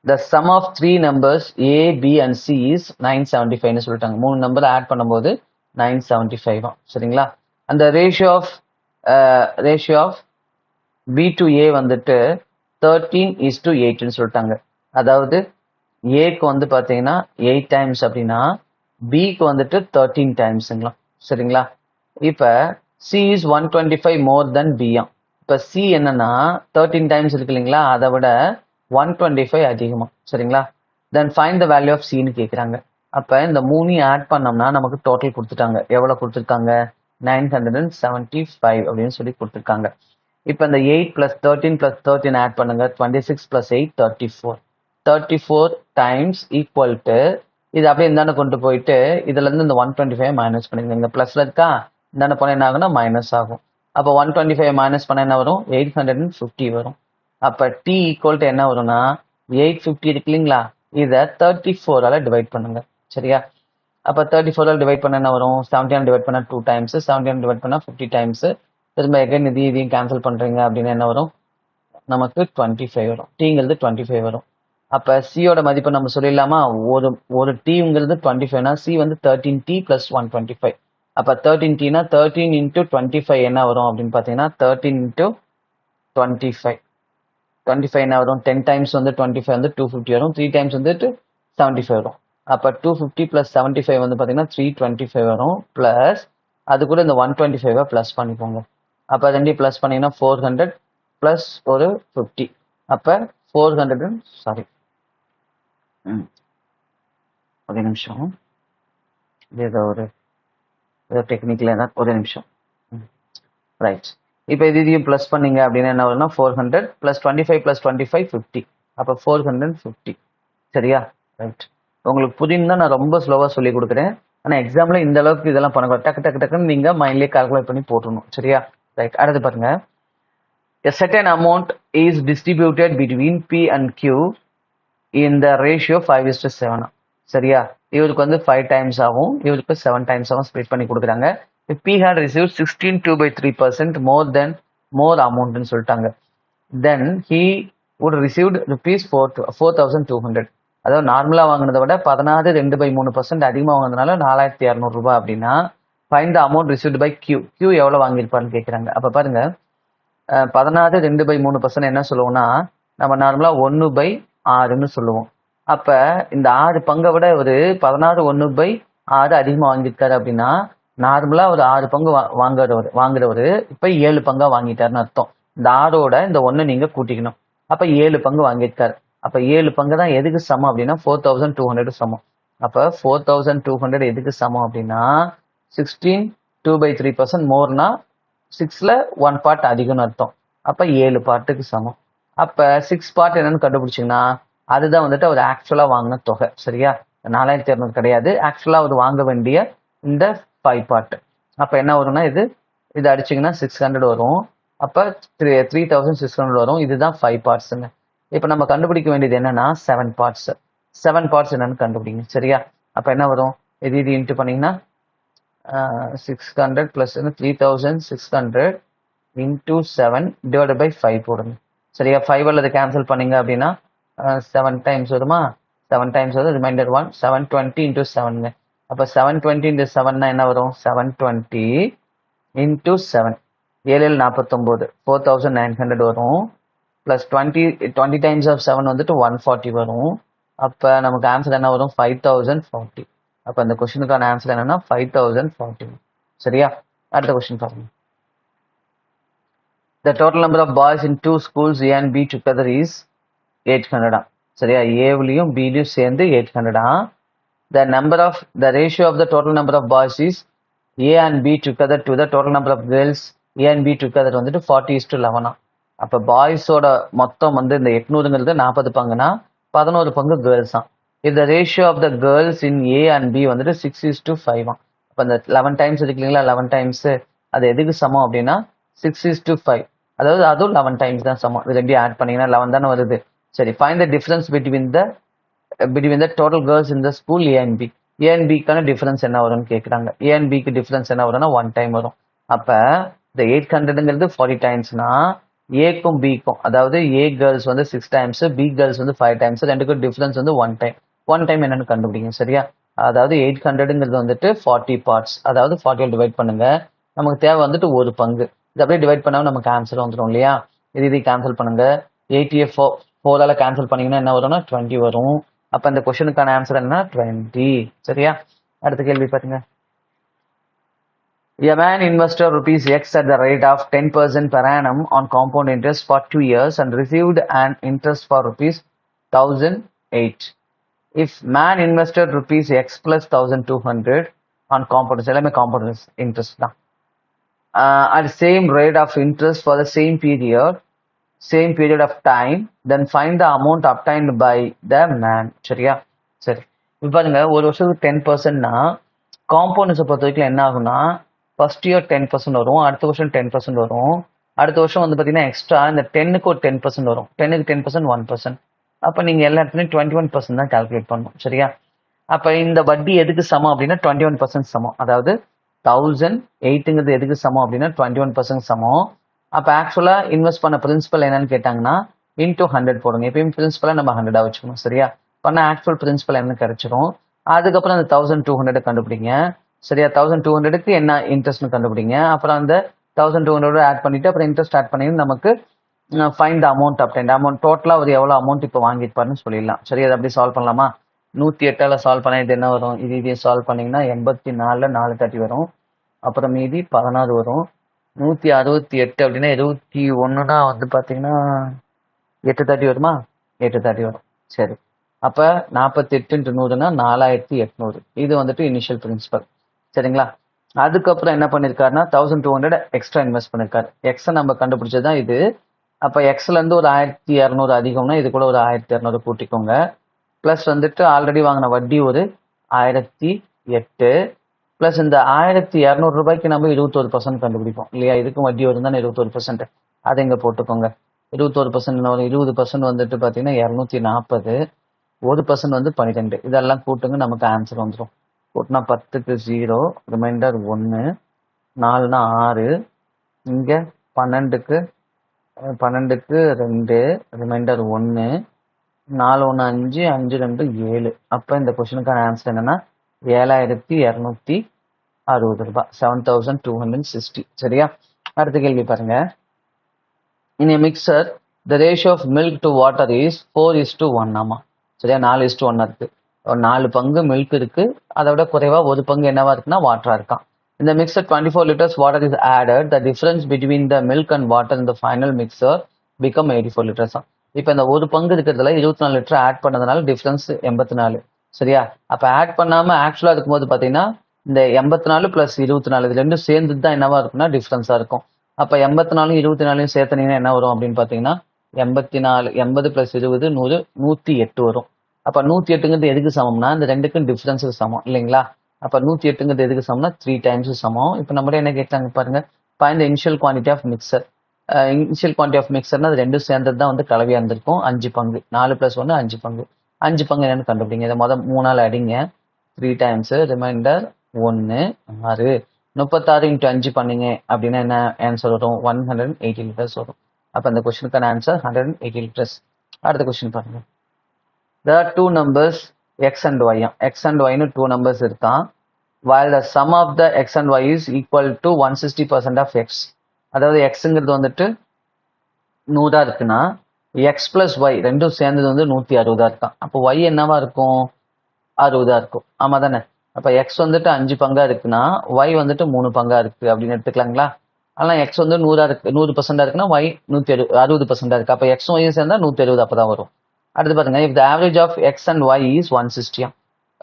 the sum of 3 numbers a, b and c is 975 சொல்லிட்டாங்க. 3 நம்பர் ஆட் பண்ணும்போது 975. சரிங்களா? அந்த ratio of b to a வந்துட்டு 13:8 சொல்லிட்டாங்க. அதாவது ஏக்கு வந்து பார்த்தீங்கன்னா 8 டைம்ஸ் அப்படின்னா பிக்கு வந்துட்டு 13 டைம்ஸுங்களா? சரிங்களா? இப்போ சி இஸ் 125 மோர் தென் பியா. இப்போ சி என்னன்னா 13 டைம்ஸ் இருக்கு இல்லைங்களா, அதை விட 125 அதிகமா. சரிங்களா? Then find the value of சின்னு கேட்குறாங்க. அப்போ இந்த 3 ஆட் பண்ணோம்னா நமக்கு டோட்டல் கொடுத்துட்டாங்க. எவ்வளோ கொடுத்துருக்காங்க? 975 அப்படின்னு சொல்லி கொடுத்துருக்காங்க. இப்போ இந்த 8 + 13 + 13 ஆட் பண்ணுங்க, 26 + 8 34. 34 டைம்ஸ் ஈக்குவல் டு, இது அப்படியே இந்தாண்ட கொண்டு போயிட்டு இதுலேருந்து இந்த 125 மைனஸ் பண்ணிடுங்க. இந்த ப்ளஸில் இருக்கா, இந்தாண்ட போனால் என்ன ஆகுனா மைனஸ் ஆகும். அப்போ 125 மைனஸ் பண்ண என்ன வரும்? 850 வரும். அப்போ டி ஈக்குவல் டு என்ன வரும்னா 850 இருக்கு இல்லைங்களா, இதை 34ஆல் டிவைட் பண்ணுங்க. சரியா? அப்போ 34ஆல் டிவைட் பண்ண என்ன வரும்? 70 டிவைட் பண்ண 2 டைம்ஸ், 70 டிவைட் பண்ணால் 50 டைம்ஸ். திரும்ப எகைன் இதையும் கேன்சல் பண்ணுறீங்க அப்படின்னு என்ன வரும்? நமக்கு 25 வரும். டீங்கிறது 25 வரும். அப்போ சியோட மதிப்பை நம்ம சொல்லிடலாமா? ஒரு டீங்கிறது 25னா சி வந்து 13t + 125. அப்போ 13tனா 13 × 25 என்ன வரும் அப்படின்னு பார்த்தீங்கன்னா 13 × 25. 25 என்ன வரும்? 10 டைம்ஸ் வந்து 25 வந்து 250 வரும், 3 டைம்ஸ் வந்துட்டு 75 வரும். அப்போ 250 + 75 வந்து பார்த்தீங்கன்னா 325 வரும். ப்ளஸ் அது கூட இந்த 125 ப்ளஸ் பண்ணிக்கோங்க. அப்போ ரெண்டையும் ப்ளஸ் பண்ணிங்கன்னா 400 ப்ளஸ் ஒரு 50. அப்போ 400 சாரி ஒரு நிமிஷம், ஏதோ டெக்னிக்கல் என்ன, ஒரு நிமிஷம். ரைட். இப்போ இதையும் ப்ளஸ் பண்ணீங்க அப்படின்னா என்ன வரும்னா 400 + 25 + 25 50. அப்போ 450. சரியா? ரைட். உங்களுக்கு புரியுதுன்னா நான் ரொம்ப ஸ்லோவாக சொல்லி கொடுக்குறேன், ஆனால் எக்ஸாமில் இந்த அளவுக்கு இதெல்லாம் பண்ணக்கூடாது. டக்குன்னு நீங்கள் மைண்ட்லேயே கால்குலேட் பண்ணி போட்டுடணும். சரியா? ரைட். அடுத்து பாருங்க, a certain amount is distributed between p and q in the ratio 5:7. சரியா? இவருக்கு வந்து 5 டைம்ஸ் ஆகும், இவருக்கு 7 டைம்ஸ் ஆகும் ஸ்ப்ளிட் பண்ணி கொடுக்குறாங்க. p had received 16 2/3% more amount ன்னு சொல்லிட்டாங்க. then he would received rupees 4,200. அதாவது நார்மலா வாங்கினதை விட 16 2/3% அதிகமாக வாங்கினதுனால 4,200 ரூபாய் அப்படின்னா find the amount received by q. q எவ்வளவு வாங்கியிருப்பாருன்னு கேட்குறாங்க. அப்போ பாருங்க, 16 2/3% என்ன சொல்லுவோம்னா நம்ம நார்மலா 1/6ன்னு சொல்லுவோம். அப்ப இந்த 6 பங்கை விட ஒரு 16 1/6 அதிகமா வாங்கியிருக்காரு அப்படின்னா நார்மலா ஒரு 6 பங்கு வாங்குறவரு இப்ப 7 பங்கா வாங்கிட்டாருன்னு அர்த்தம். இந்த 6ஓட இந்த 1 நீங்க கூட்டிக்கணும். அப்ப 7 பங்கு வாங்கியிருக்காரு. அப்ப 7 பங்கு தான் எதுக்கு சமம் அப்படின்னா 4200 சமம். அப்ப 4200 எதுக்கு சமம் அப்படின்னா 16 2/3% மோர்னா 6ல 1 பார்ட் அதிகம்னு அர்த்தம். அப்ப 7 பார்ட்டுக்கு சமம். அப்ப 6 பார்ட் என்னன்னு கண்டுபிடிச்சிங்கன்னா அதுதான் வந்துட்டு அவர் ஆக்சுவலா வாங்கின தொகை. சரியா? 4200 கிடையாது, ஆக்சுவலா அவர் வாங்க வேண்டிய இந்த 5 பார்ட். அப்ப என்ன வரும்னா இது அடிச்சிங்கன்னா 600 வரும். அப்ப 3600 வரும். இதுதான் 5 பார்ட்ஸுங்க. இப்ப நம்ம கண்டுபிடிக்க வேண்டியது என்னன்னா 7 பார்ட்ஸ். 7 பார்ட்ஸ் என்னன்னு கண்டுபிடிங்க. சரியா? அப்ப என்ன வரும்? இது இன்ட்டு பண்ணீங்கன்னா 600 + 3600 into 7 / 5 போடுங்க. சரியா? 5 அல்லது கேன்சல் பண்ணீங்க அப்படின்னா 7 டைம்ஸ் வருமா? 7 டைம்ஸ் வந்து ரிமைண்டர் 1 720 into 7. அப்போ 720 into 7 என்ன வரும் 720 into 7 7 49 4900 வரும் ப்ளஸ் 20 டைம்ஸ் ஆஃப் 7 வந்துட்டு 140 வரும். அப்போ நமக்கு ஆன்சர் என்ன வரும் 5040. அப்போ அந்த கொஸ்டினுக்கான ஆன்சர் என்னன்னா 5040. சரியா? அடுத்த கொஸ்டின் பாருங்க. The total number of boys in two schools A and B together is 800. சரியா? ஏவிலையும் பிலையும் சேர்ந்து 800. The ratio of the total number of boys is A and B together to the total number of girls A and B together வந்துட்டு 40:11. அப்போ பாய்ஸோட மொத்தம் வந்து இந்த 800ங்கிறது 40 பங்குனா 11 பங்கு girls தான். If the ratio of the girls in A and B வந்துட்டு 6:5. அப்போ இந்த 11 டைம்ஸ் இருக்கு இல்லைங்களா 11 டைம்ஸ் அது எதுக்கு சமம் அப்படின்னா 6:5. அதாவது அதுவும் 11 டைம்ஸ் தான் சமம். இது ரெண்டையும் ஆட் பண்ணீங்கன்னா 11 தானே வருது. சரி, find the difference between the total girls in the school A and B. A and Bக்கான டிஃபரன்ஸ் என்ன வரும்னு கேட்குறாங்க. A and Bக்கு டிஃபரன்ஸ் என்ன வரும்னா 1 டைம் வரும். அப்போ இந்த 800ங்கிறது 40 டைம்ஸ்னா ஏக்கும் பிக்கும் அதாவது ஏ கேர்ள்ஸ் வந்து 6 டைம்ஸ் பி கேர்ள்ஸ் வந்து 5 டைம்ஸ் ரெண்டுக்கும் டிஃபரன்ஸ் வந்து 1 டைம். 1 டைம் என்னன்னு கண்டுபிடிங்க. சரியா? அதாவது 800ங்கிறது வந்துட்டு 40 பார்ட்ஸ், அதாவது 40 டிவைட் பண்ணுங்க. நமக்கு தேவை வந்துட்டு ஒரு பங்கு. இது அப்படியே டிவைட் பண்ணாமல் நமக்கு ஆன்சர் வந்துடும் இல்லையா? இது கேன்சல் பண்ணுங்க. 80 4ஆல கேன்சல் பண்ணீங்கன்னா என்ன வரும்னா 20 வரும். அப்போ இந்த கொஸ்டினுக்கான ஆன்சர் என்ன 20. சரியா? அடுத்த கேள்வி பாருங்க. A man invested rupees X at the rate of 10% per annum on compound interest for 2 years and received an interest for rupees 1008. If man invested rupees X plus 1200 on compound interest, எல்லாமே compound interest தான், at the same rate of interest for the same period of time, then find the amount obtained by the man. சரியா? சரி, இப்போ பாருங்க, ஒரு வருஷத்துக்கு 10%னா காம்பவுண்ட்ஸை பொறுத்த வரைக்கும் என்ன ஆகும்னா ஃபர்ஸ்ட் இயர் 10% வரும், அடுத்த வருஷம் 10% வரும், அடுத்த வருஷம் வந்து பார்த்தீங்கன்னா எக்ஸ்ட்ரா இந்த 10க்கு ஒரு 10% வரும், 10க்கு 10% 1%. அப்போ நீங்கள் எல்லா இடத்துலையும் 21% தான் கால்குலேட் பண்ணணும். சரியா? அப்போ இந்த வட்டி எதுக்கு சமம் அப்படின்னா 21% சமம். அதாவது 1008ங்கிறது எதுக்கு சமம் அப்படின்னா 21% சமம். அப்போ ஆக்சுவலாக இன்வெஸ்ட் பண்ண பிரின்சிபல் என்னன்னு கேட்டாங்கன்னா இன்டூ 100 போடுங்க. எப்பயும் பிரின்சிபலாக நம்ம 100 வச்சுக்கணும். சரியா? பண்ண ஆக்சுவல் பிரின்சிபல் என்ன கிடைச்சிரும். அதுக்கப்புறம் அந்த 1200 கண்டுபிடிங்க. சரியா? 1200க்கு என்ன இன்ட்ரெஸ்ட்னு கண்டுபிடிங்க. அப்புறம் அந்த 1200 ஆட் பண்ணிட்டு அப்புறம் இன்ட்ரெஸ்ட் ஆட் பண்ணி நமக்கு ஃபைண்ட் அமௌண்ட் அப்டைன் அமௌண்ட் டோட்டலாக ஒரு எவ்வளோ அமௌண்ட் இப்போ வாங்கியிருப்பாருன்னு சொல்லிடலாம். சரி, அதை அப்படி சால்வ் பண்ணலாமா? 108ஆல் சால்வ் பண்ணால் இது என்ன வரும்? இதையும் சால்வ் பண்ணிங்கன்னா 84ல் 4 30 வரும். அப்புறம் மீதி 16 வரும். 168 அப்படின்னா 21னா வந்து பார்த்தீங்கன்னா 8 30 வருமா? 8 30 வரும். சரி, அப்போ 48 100னா 4800. இது வந்துட்டு இனிஷியல் பிரின்சிபல். சரிங்களா? அதுக்கப்புறம் என்ன பண்ணியிருக்காருன்னா 1200 எக்ஸ்ட்ரா இன்வெஸ்ட் பண்ணியிருக்காரு. எக்ஸை நம்ம கண்டுபிடிச்சது தான் இது. அப்போ எக்ஸ்லேருந்து ஒரு 1200 அதிகம்னா இது கூட ஒரு 1200 கூட்டிக்கோங்க. ப்ளஸ் வந்துட்டு ஆல்ரெடி வாங்கின வட்டி ஒரு 1008 ப்ளஸ் இந்த 1200 ரூபாய்க்கு நம்ம 21% கண்டுபிடிப்போம் இல்லையா? இதுக்கும் வட்டி வரும் தானே 21%. அதை இங்கே போட்டுக்கோங்க. 21% ஒரு 20% வந்துட்டு பார்த்தீங்கன்னா 240, 1% வந்து 12. இதெல்லாம் கூட்டுங்க, நமக்கு ஆன்சர் வந்துடும். கூட்டினா 10க்கு 0, ரிமைண்டர் 1, 4னா 6, இங்கே 12க்கு 2, ரிமைண்டர் 1, 4 1 5, 5 2 7. அப்போ இந்த கொஸ்டினுக்கான ஆன்சர் என்னன்னா 7260 ரூபாய், 7260. சரியா? அடுத்த கேள்வி பாருங்க. இன் a mixer the ratio of milk to water is 4:1. ஆமா, சரியா? 4:1 இருக்கு. ஒரு 4 பங்கு மில்க் இருக்கு, அதை விட குறைவா ஒரு பங்கு என்னவா இருக்குன்னா வாட்டரா இருக்கான். இந்த mixer 24 liters water is added. The difference between the milk and water in the final mixer become 84 liters. இப்போ இந்த ஒரு பங்கு இருக்கிறதுல 24 லிட்டர் ஆட் பண்ணதுனால டிஃபரன்ஸ் 84. சரியா? அப்போ ஆட் பண்ணாம ஆக்சுவலா இருக்கும்போது பார்த்தீங்கன்னா இந்த 84 + 24 இது ரெண்டும் சேர்ந்து தான் என்னவா இருக்குன்னா டிஃபரன்ஸா இருக்கும். அப்போ 84 24 சேர்த்தனீங்கன்னா என்ன வரும் அப்படின்னு பார்த்தீங்கன்னா 84 80 + 20 100 108 வரும். அப்போ 108ங்கிறது எதுக்கு சமம்னா இந்த ரெண்டுக்கும் டிஃபரன்ஸுக்கு சமம் இல்லைங்களா? அப்போ 108ங்கிறது எதுக்கு சமம்னா 3 டைம்ஸ் சமம். இப்போ நம்மளே என்ன கேட்டாங்க பாருங்க, find the initial quantity of mixture. Initial quantity of மிக்சர்னா அது ரெண்டும் சேர்ந்தது தான் வந்து கலவையாக இருந்திருக்கும். 5 பங்கு, 4 + 1 5 பங்கு. 5 பங்கு என்னன்னு கண்டுபிடிங்க. இதை மொதல் 3ஆல் அடிங்க, 3 டைம்ஸ், ரிமைண்டர் 1 6, 36 × 5 பண்ணீங்க அப்படின்னா என்ன ஆன்சர் வரும்? 180 லிட்டர்ஸ் வரும். அப்போ அந்த கொஸ்டினுக்கான ஆன்சர் 180 லிட்டர்ஸ். அடுத்த கொஸ்டின் பாருங்க. there are two numbers x and y. X and y னு two numbers இருக்கான். while the sum of the x and y is equal to 160% of x. அதாவது xங்கிறது வந்துட்டு 100 இருக்குன்னா x plus y ரெண்டும் சேர்ந்தது வந்து 160 இருக்கான். அப்போ y என்னவா இருக்கும்? 60 இருக்கும். ஆமா தானே? அப்ப x வந்துட்டு 5 பங்கா இருக்குன்னா y வந்துட்டு 3 பங்கா இருக்கு அப்படின்னு எடுத்துக்கலாங்களா? ஆனா x வந்து 100 இருக்கு, 100% இருக்குன்னா y 160% இருக்கு. அப்ப x y சேர்ந்தா 160 அப்பதான் வரும். அடுத்து பாருங்க, if the average of x and y is 160,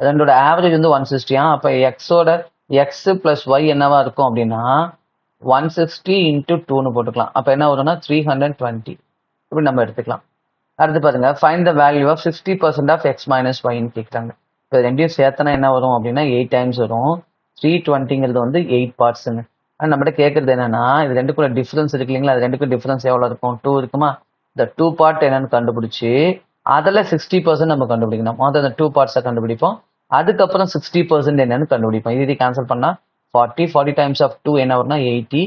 ரெண்டோட ஆவரேஜ் வந்து 160. அப்ப எக்ஸோட எக்ஸ் பிளஸ் ஒய் என்னவா இருக்கும் அப்படின்னா 160 இன்டூ 2ன்னு போட்டுக்கலாம். அப்ப என்ன வரும்னா 320 இப்படி நம்ம எடுத்துக்கலாம். அடுத்து பாருங்க, find the value of 60% of x minus ஒய்ன்னு கேட்குறாங்க. இப்போ ரெண்டையும் சேர்த்தனா என்ன வரும் அப்படின்னா 8 டைம்ஸ் வரும். 320ங்கிறது வந்து 8 பார்ட்ஸுங்க. ஆனால் நம்மகிட்ட கேட்கறது என்னன்னா, இது ரெண்டுக்குள்ள டிஃபரன்ஸ் இருக்கு இல்லைங்களா? அது ரெண்டுக்கும் டிஃபரன்ஸ் எவ்வளோ இருக்கும்? 2 இருக்குமா? இந்த 2 பார்ட் என்னன்னு கண்டுபிடிச்சி அதில் 60% நம்ம கண்டுபிடிக்கணும். முதல்ல அந்த 2 பார்ட்ஸை கண்டுபிடிப்போம், அதுக்கப்புறம் 60% என்னன்னு கண்டுபிடிப்போம். இது கேன்சல் பண்ணா 40 டைம்ஸ் ஆஃப் 2 என்ன வரும்னா 80.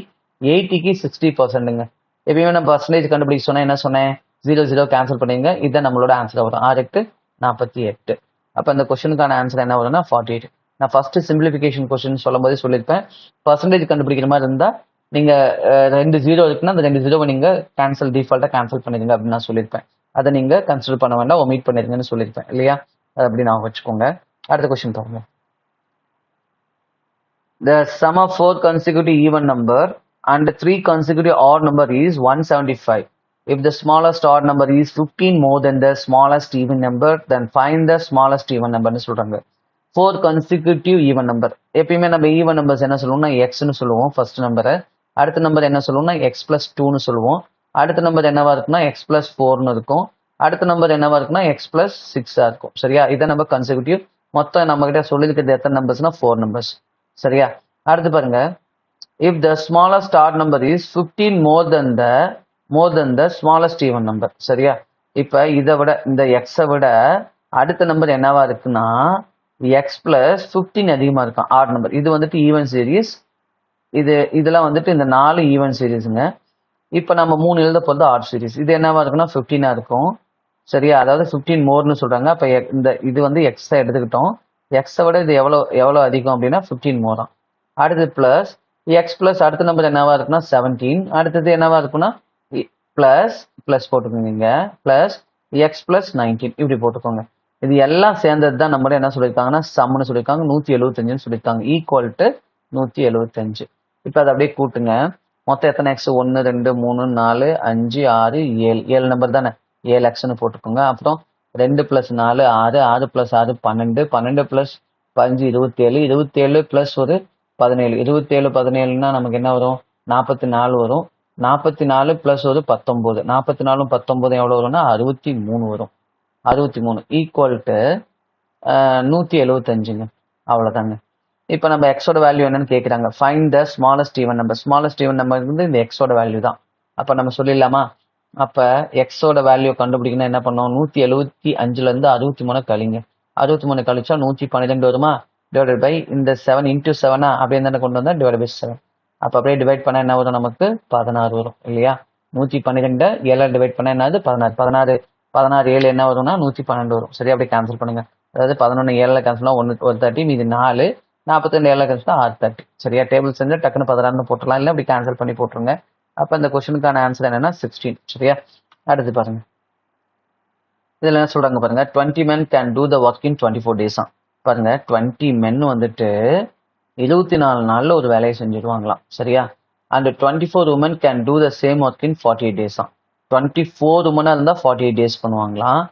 80க்கு 60%ங்க. எப்பயுமே நான் பர்சன்டேஜ் கண்டுபிடிக்க சொன்னேன், என்ன சொன்னேன்? 0 கேன்சல் பண்ணிங்க. இதுதான் நம்மளோட ஆன்சர் வரும். 6 48. அப்போ இந்த கொஸ்டினுக்கான ஆன்சர் என்ன வரும்னா 48. நான் ஃபர்ஸ்ட் சிம்பிளிஃபிகேஷன் கொஸ்டின் சொல்லும் போதே சொல்லியிருப்பேன், பர்சன்டேஜ் கண்டுபிடிக்கிற மாதிரி இருந்தால் நீங்க 2 0 இருக்குன்னா அந்த 2 0 நீங்க கேன்சல் டிஃபால்ட்டா கேன்சல் பண்ணிடுங்க அப்படின்னு நான் சொல்லியிருப்பேன். அதை நீங்க கன்சிடர் பண்ண வேண்டாம், ஒமிட் பண்ணிருங்கன்னு சொல்லியிருப்பேன் இல்லையா? அது அப்படி நான் வச்சுக்கோங்க. அடுத்த கொஸ்டின் பாருங்க. The sum of 4 consecutive even number and 3 consecutive odd number is 175. If the smallest odd number is 15 more than the smallest even number, then find the smallest even number னு சொல்றாங்க. 4 consecutive even number. எப்பயுமே நம்ம even numbers என்ன சொல்லுவோம்னா எக்ஸ்னு சொல்லுவோம் first நம்பரை. அடுத்த நம்பர் என்ன சொல்லுவோம்னா எக்ஸ் பிளஸ் 2ன்னு சொல்லுவோம். அடுத்த நம்பர் என்னவா இருக்குன்னா எக்ஸ் பிளஸ் 4ன்னு இருக்கும். அடுத்த நம்பர் என்னவா இருக்குன்னா எக்ஸ் பிளஸ் 6ஆ இருக்கும். சரியா? இதை நம்ம கன்சிக்யூட்டிவ். மொத்தம் நம்ம கிட்ட சொல்லியிருக்கிறது எத்தனை நம்பர்ஸ்னா 4 நம்பர்ஸ். சரியா? அடுத்து பாருங்க, if the smallest odd number is 15 more than the smallest even number. சரியா? இப்ப இதை விட இந்த எக்ஸை விட அடுத்த நம்பர் என்னவா இருக்குன்னா எக்ஸ் பிளஸ் 15 அதிகமா இருக்கும் ஆட் நம்பர். இது வந்துட்டு ஈவன் சீரீஸ். இதெல்லாம் வந்துட்டு இந்த 4 ஈவன் சீரீஸுங்க. இப்ப நம்ம 3 எழுத போறது ஆட் சீரீஸ். இது என்னவா இருக்குன்னா 15ஆ இருக்கும். சரியா? அதாவது 15 மோர்னு சொல்றாங்க. அப்ப இது வந்து எக்ஸை எடுத்துக்கிட்டோம். எக்ஸை விட இது எவ்வளவு அதிகம் அப்படின்னா 15 மோரா. அடுத்து பிளஸ் எக்ஸ் பிளஸ் அடுத்த நம்பர் என்னவா இருக்குன்னா 17. அடுத்தது என்னவா இருக்குன்னா பிளஸ் போட்டுக்கோங்க, பிளஸ் எக்ஸ் பிளஸ் 19 இப்படி போட்டுக்கோங்க. இது எல்லாம் சேர்ந்தது தான் நம்ம என்ன சொல்லியிருக்காங்கன்னா சம்னு சொல்லியிருக்காங்க. 175ன்னு சொல்லியிருக்காங்க. Equal to 175. இப்ப அதை அப்படியே கூட்டுங்க. மொத்தம் எத்தனை எக்ஸ்? 1 2 3 4 5 6 7. 7 நம்பர் தானே, 7 எக்ஸ்ன்னு போட்டுக்கோங்க. அப்புறம் 2 பிளஸ் 4 6, 6 பிளஸ் 6 12, 12 பிளஸ் 5 27, 27 பிளஸ் ஒரு 17. 27 17னா நமக்கு என்ன வரும்? 44 வரும். 44 பிளஸ் ஒரு 19. 44 19 எவ்வளவு வரும்னா 63 வரும். 63 ஈக்குவல் டு 175ங்க. அவ்வளவுதாங்க. இப்ப நம்ம எக்ஸோட வேல்யூ என்னன்னு கேட்குறாங்க. Find the smallest even number. Smallest even number வந்து இந்த எக்ஸோட வேல்யூ தான். அப்ப நம்ம சொல்லிடலாமா? அப்ப எக்ஸோட வேல்யூ கண்டுபிடிக்கணும் என்ன பண்ணோம்? 175ல இருந்து 63 கழிங்க. 63 கழிச்சா 112 வருமா? டிவைடட் பை இந்த 7 இன்டூ 7 அப்படியே தானே கொண்டு வந்தா டிவைட் பை 7. அப்ப அப்படியே டிவைட் பண்ணா என்ன வரும்? நமக்கு 16 வரும் இல்லையா? 112 7 டிவைட் பண்ணா என்னது? 16. 16 7 என்ன வரும்னா 112 வரும். சரி, அப்படியே கேன்சல் பண்ணுங்க. அதாவது 11 7 கேன்சல் பண்ணா 130 மீது 4, 42 7 கேன்சல் 630. சரியா? டேபிள் செஞ்சு டக்குன்னு 16 போட்டுடலாம், இல்லை அப்படி கேன்சல் பண்ணி போட்டுருங்க. அப்ப இந்த கொஸ்டினுக்கான ஆன்சர் என்னன்னா 16. சரியா? அடுத்து பாருங்க, இதுல என்ன சொல்றாங்க பாருங்க. 20 men can do the work in 24 days. பாருங்க, 20 men வந்துட்டு 24 நாள்ல ஒரு வேலையை செஞ்சிருவாங்களாம். சரியா? and 24 women can do the same work in 48 days. 24 women இருந்தா 48 days பண்ணுவாங்களாம்.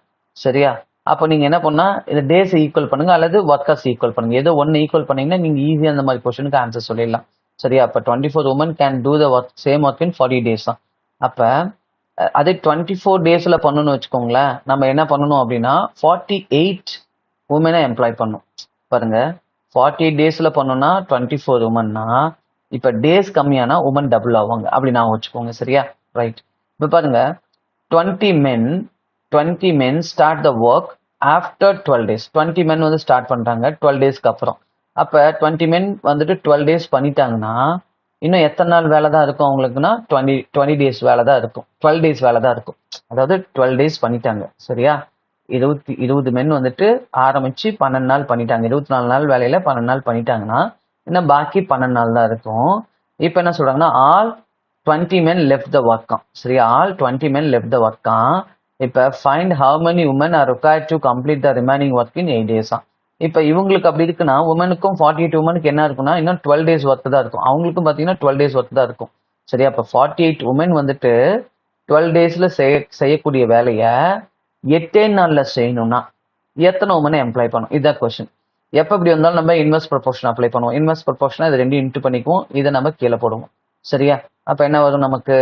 சரியா? அப்போ நீங்க என்ன பண்ணா இந்த டேஸ் ஈக்குவல் பண்ணுங்க அல்லது ஒர்க்கர்ஸ் ஈக்குவல் பண்ணுங்க. ஏதோ ஒன்னு ஈக்குவல் பண்ணீங்கன்னா நீங்க ஈஸியா அந்த மாதிரி கொஸ்டினுக்கு ஆன்சர் சொல்லிடலாம். சரியா? அப்ப 24 women can do the same work in 40 days. அப்ப அதே 24 டேஸ்ல பண்ணணும்னு வச்சுக்கோங்களேன். நம்ம என்ன பண்ணணும் அப்படின்னா 48 உமனை எம்ப்ளாய் பண்ணும். பாருங்க, 48 டேஸ்ல பண்ணோம்னா 24 உமன்னா, இப்ப டேஸ் கம்மியானா உமன் டபுள் ஆவாங்க. அப்படி நான் வச்சுக்கோங்க. சரியா? ரைட். இப்ப பாருங்க, 20 men start the work after 12 days. 20 men வந்து ஸ்டார்ட் பண்றாங்க 12 டேஸ்க்கு அப்புறம். அப்ப 20 men வந்துட்டு 12 டேஸ் பண்ணிட்டாங்கன்னா இன்னும் எத்தனை நாள் வேலை தான் இருக்கும் அவங்களுக்குன்னா 20 டேஸ் வேலை தான் இருக்கும். 12 டேஸ் வேலை தான் இருக்கும். அதாவது 12 டேஸ் பண்ணிட்டாங்க. சரியா? 20 men வந்துட்டு ஆரம்பிச்சு 12 நாள் பண்ணிட்டாங்க. 24 நாள் வேலையில 12 நாள் பண்ணிட்டாங்கன்னா இன்னும் பாக்கி 12 நாள் தான் இருக்கும். இப்ப என்ன சொல்றாங்கன்னா all 20 men left the work. சரி, all 20 men left the work. இப்ப find how many women are required to complete the remaining work in 8 days. இப்ப இவங்களுக்கு அப்படி இருக்குன்னா உமனுக்கும் 48 உமனுக்கு என்ன இருக்குன்னா இன்னும் 12 days ஒர்க் தான் இருக்கும். அவங்களுக்கும் பாத்தீங்கன்னா 12 days ஒர்க் தான் இருக்கும். சரியா, அப்ப 48 உமன் வந்துட்டு 12 daysல செய்யக்கூடிய வேலையை 8 நாள்ல செய்யணும்னா எத்தனை உமனை எம்ப்ளாய் பண்ணும்? இதுதான் கொஸ்டின். எப்ப இப்படி வந்தாலும் நம்ம இன்வெர்ஸ் ப்ரொபோர்ஷன் அப்ளை பண்ணுவோம். இன்வெர்ஸ் ப்ரொபோர்ஷனா இது ரெண்டும் இன்ட்டு பண்ணிக்குவோம், இதை நம்ம கீழே போடுவோம். சரியா, அப்ப என்ன வரும் நமக்கு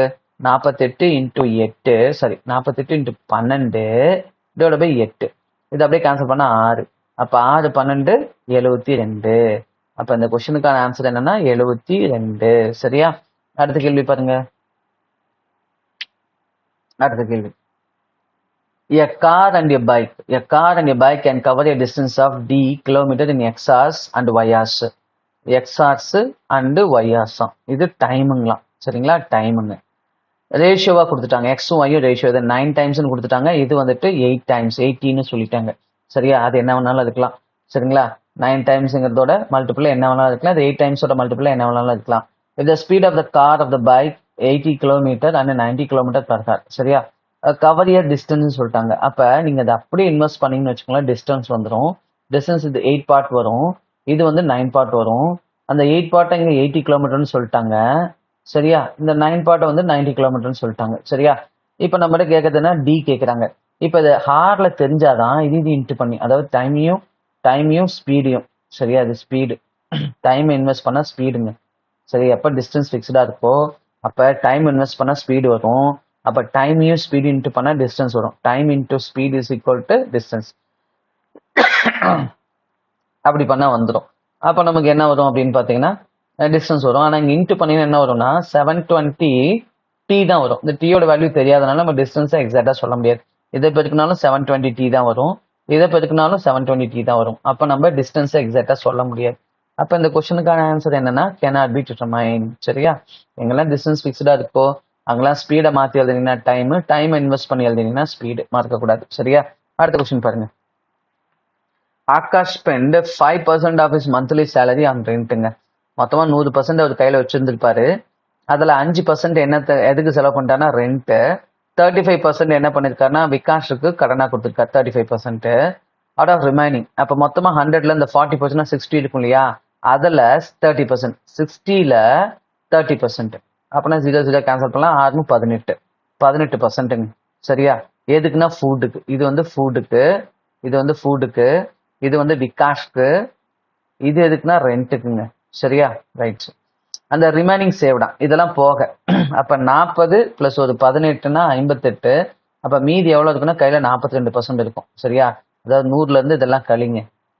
48 into 8, sorry 48 into 12 divide by 8. இது அப்படியே கேன்சல் பண்ணா 6. அப்ப 6 12 72. அப்ப இந்த கொஸ்டினுக்கான ஆன்சர் என்னன்னா 72. சரியா, அடுத்த கேள்வி பாருங்க. அடுத்த கேள்வி, a car and a bike can cover a distance of d kilometer in x hours and y hours. x hours and y hours. இது டைமுங்களாம். சரிங்களா, டைமுங்க. ரேஷியோவா கொடுத்துட்டாங்க, எக்ஸும் ஒய்யும் ரேஷியோ. இதை 9 டைம்ஸ்னு கொடுத்துட்டாங்க. இது வந்துட்டு 8 டைம்ஸ் 18 சொல்லிட்டாங்க. சரியா, அது என்ன வேணாலும் இருக்கலாம். சரிங்களா, 9 டைம்ஸ்ங்கிறதோட மல்டிபிள் என்ன வேணாலும் இருக்கலாம், அது 8 டைம்ஸோட மல்டிபிள் என்ன வேணாலும் இருக்கலாம். With the speed of the car of the bike 80 kilometre and 90 kilometre per hour. சரியா, கவர் இயர் டிஸ்டன்ஸ் சொல்லிட்டாங்க. அப்ப நீங்க அதை அப்படியே இன்வெஸ்ட் பண்ணீங்கன்னு வச்சுக்கோங்களேன், டிஸ்டன்ஸ் வந்துடும். டிஸ்டன்ஸ் இது 8 பார்ட் வரும், இது வந்து 9 பார்ட் வரும். அந்த 8 பார்ட்டை இங்க 80 கிலோமீட்டர்னு சொல்லிட்டாங்க. சரியா, இந்த 9 பார்ட்டை வந்து 90 கிலோமீட்டர்னு சொல்லிட்டாங்க. சரியா, இப்ப நம்ம கேட்கறதுன்னா டி கேட்கறாங்க. இப்ப இது ஹார்ல தெரிஞ்சாதான் இது இன்ட்டு பண்ணி, அதாவது டைமையும் ஸ்பீடையும். சரியா, அது ஸ்பீடு, டைம் இன்வெஸ்ட் பண்ணா ஸ்பீடுங்க. சரி, எப்ப டிஸ்டன்ஸ் ஃபிக்ஸ்டா இருக்கோ அப்ப டைம் இன்வெஸ்ட் பண்ணா ஸ்பீடு வரும். அப்ப டைமையும் ஸ்பீடு இன்ட்டு பண்ணா டிஸ்டன்ஸ் வரும். Time into speed is equal to distance. அப்படி பண்ணா வந்துடும். அப்ப நமக்கு என்ன வரும் அப்படின்னு பாத்தீங்கன்னா டிஸ்டன்ஸ் வரும். ஆனா இங்க இன்ட்டு பண்ணீங்கன்னா என்ன வரும்னா 720 t தான் வரும். இந்த டீயோட வேல்யூ தெரியாதனால நம்ம டிஸ்டன்ஸை எக்ஸாக்டா சொல்ல முடியாது. இதை பெருக்கினாலும் 720 t தான் வரும், இதை பெருக்கினாலும் 720 t தான் வரும். அப்ப நம்ம டிஸ்டன்ஸை எக்ஸாக்டா சொல்ல முடியாது. அப்ப இந்த கொஸ்டினுக்கான ஆன்சர் என்னன்னா cannot be determined. சரியா, எங்கெல்லாம் டிஸ்டன்ஸ் ஃபிக்ஸ்டா இருக்கோ அங்கெல்லாம் ஸ்பீடை மாத்தி எழுதினீங்கன்னா டைம் இன்வெஸ்ட் பண்ணி எழுதினீங்கன்னா ஸ்பீடு மார்க்க கூடாது. சரியா, அடுத்த கொஸ்டின் பாருங்க. Akash spend 5% of his monthly salary on ரெண்ட்டுங்க. மொத்தமா 100% அவர் கையில வச்சிருந்திருப்பாரு. அதுல 5% என்ன எதுக்கு செலவு பண்ணிட்டாருன்னா ரெண்ட். 35% என்ன பண்ணிருக்காருன்னா விகாஷுக்கு கடனா கொடுத்துருக்காரு 35% அவுட் ஆஃப் ரிமைனிங். அப்ப மொத்தமா 100ல இந்த 40% 60 இருக்கும் இல்லையா, அதுல 30%, 60ல 30%. அப்படின்னா 0 கேன்சல் பண்ணலாம். 6 18%. சரியா, எதுக்குன்னா ஃபுட்டுக்கு. இது வந்து ஃபுட்டுக்கு, இது வந்து விகாஷ்க்கு, இது எதுக்குன்னா ரெண்ட்டுக்குங்க. சரியா, ரைட். அந்த ரிமைனிங் சேவ்டா இதெல்லாம் போக அப்ப 40 பிளஸ் ஒரு 18னா 58. அப்ப மீதி எவ்வளவு இருக்குன்னா கையில 42% இருக்கும். சரியா, அதாவது 100ல இருந்து இதெல்லாம்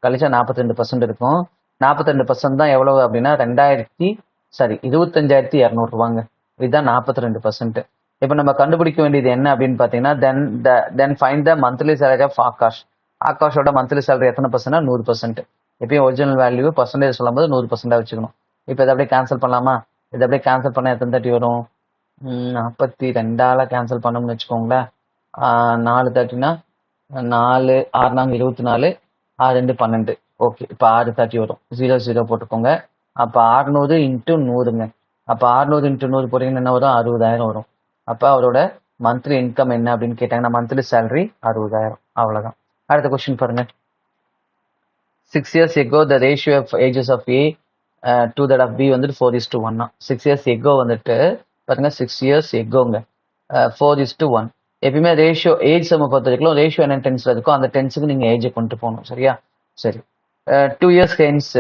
கழிச்சா 42% இருக்கும். 42% தான் எவ்வளவு அப்படின்னா 25,200 ரூபாங்க. இதுதான் 42%. இப்ப நம்ம கண்டுபிடிக்க வேண்டியது என்ன அப்படின்னு பாத்தீங்கன்னா then find the monthly salary of Akash. ஆகாஷோட மந்த்லி சேலரி எத்தனை பர்சன்ட்னா 100%. எப்பயும் ஒரிஜினல் வேல்யூ பர்சன்டேஜ் சொல்லும் போது 100% வச்சுக்கணும். இப்போ இதை அப்படியே கேன்சல் பண்ணலாமா? இதை அப்படியே கேன்சல் பண்ண எத்தனை 30 வரும்? 42 கேன்சல் பண்ணணும்னு வச்சுக்கோங்களேன். 4 30னா 4 6 4 24 6 2 12. ஓகே, இப்போ 6 30 வரும். 0 போட்டுக்கோங்க. அப்போ 600 இன்ட்டு 100ங்க. அப்போ 600 இன்ட்டு 100 போட்டீங்கன்னா என்ன வரும்? 60,000 வரும். அப்போ அவரோட மந்த்லி இன்கம் என்ன அப்படின்னு கேட்டாங்கன்னா மந்த்லி சேலரி 60,000. அவ்வளோதான். அடுத்த கொஸ்டின் பாருங்க. 6 years ago the ratio of ages of A to that of B வந்துட்டு 4:1. 6 years ago வந்துட்டு பாருங்க 6 years agoங்க 4:1. எப்பயுமே ரேஷியோ ஏஜ் நம்ம பொறுத்த வரைக்கும் ரேஷியோ என்ன டென்ஸ்ல இருக்கோ அந்த டென்ஸுக்கு நீங்க ஏஜை கொண்டு போகணும். சரியா, சரி. 2 years hence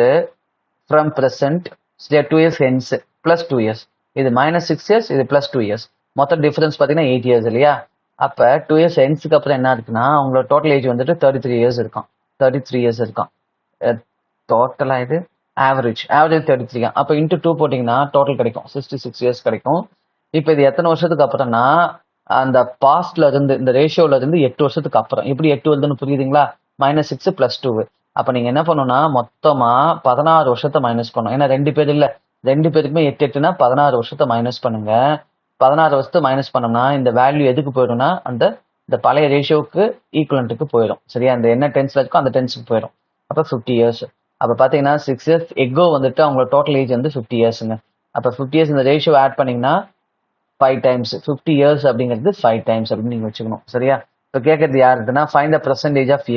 from present. சரியா, 2 years hence plus 2 years. இது -6 years, இது plus 2 years. மொத்த டிஃபரன்ஸ் பார்த்தீங்கன்னா 8 years இல்லையா? அப்ப 2 years ஹென்ஸுக்கு அப்புறம் என்ன இருக்குன்னா அவங்களோட டோட்டல் ஏஜ் வந்துட்டு 33 years இருக்கும். 33 years இருக்கும். டோட்டலா இது ஆவரேஜ் 33. அப்ப இன்ட்டு 2 போட்டீங்கன்னா டோட்டல் கிடைக்கும் 66 years கிடைக்கும். இப்ப இது எத்தனை வருஷத்துக்கு அப்புறம்னா அந்த பாஸ்ட்ல இருந்து இந்த ரேஷியோல இருந்து 8 வருஷத்துக்கு அப்புறம். எப்படி 8 வருதுன்னு புரியுதுங்களா? -6 + 2. அப்ப நீங்க என்ன பண்ணணும்னா மொத்தமா 16 வருஷத்தை மைனஸ் பண்ணும். ஏன்னா 2 பேர் இல்ல, 2 பேருக்குமே 8 8னா 16 வருஷத்தை மைனஸ் பண்ணுங்க. 16 வருஷத்தை மைனஸ் பண்ணோம்னா இந்த வேல்யூ எதுக்கு போயிடும்னா அந்த இந்த பழைய ரேஷியோவுக்கு ஈக்குவலண்ட்டுக்கு போயிடும். சரியா, இந்த என்ன டென்ஸ்ல இருக்கோ அந்த டென்ஸுக்கு போயிடும். அப்போ 50 இயர்ஸ். அப்போ பார்த்தீங்கன்னா 6 இயர்ஸ் எக்கோ வந்துட்டு அவங்களோட டோட்டல் ஏஜ் வந்து 50 இயர்ஸுங்க. அப்போ 50 இயர்ஸ் இந்த ரேஷியோ ஆட் பண்ணிங்கன்னா 5 டைம்ஸ் 50 இயர்ஸ் அப்படிங்கிறது 5 டைம்ஸ் அப்படின்னு நீங்கள் வச்சுக்கணும். சரியா, இப்போ கேட்கறது யாருன்னா ஃபைண்ட் த பர்சன்டேஜ் ஆஃப்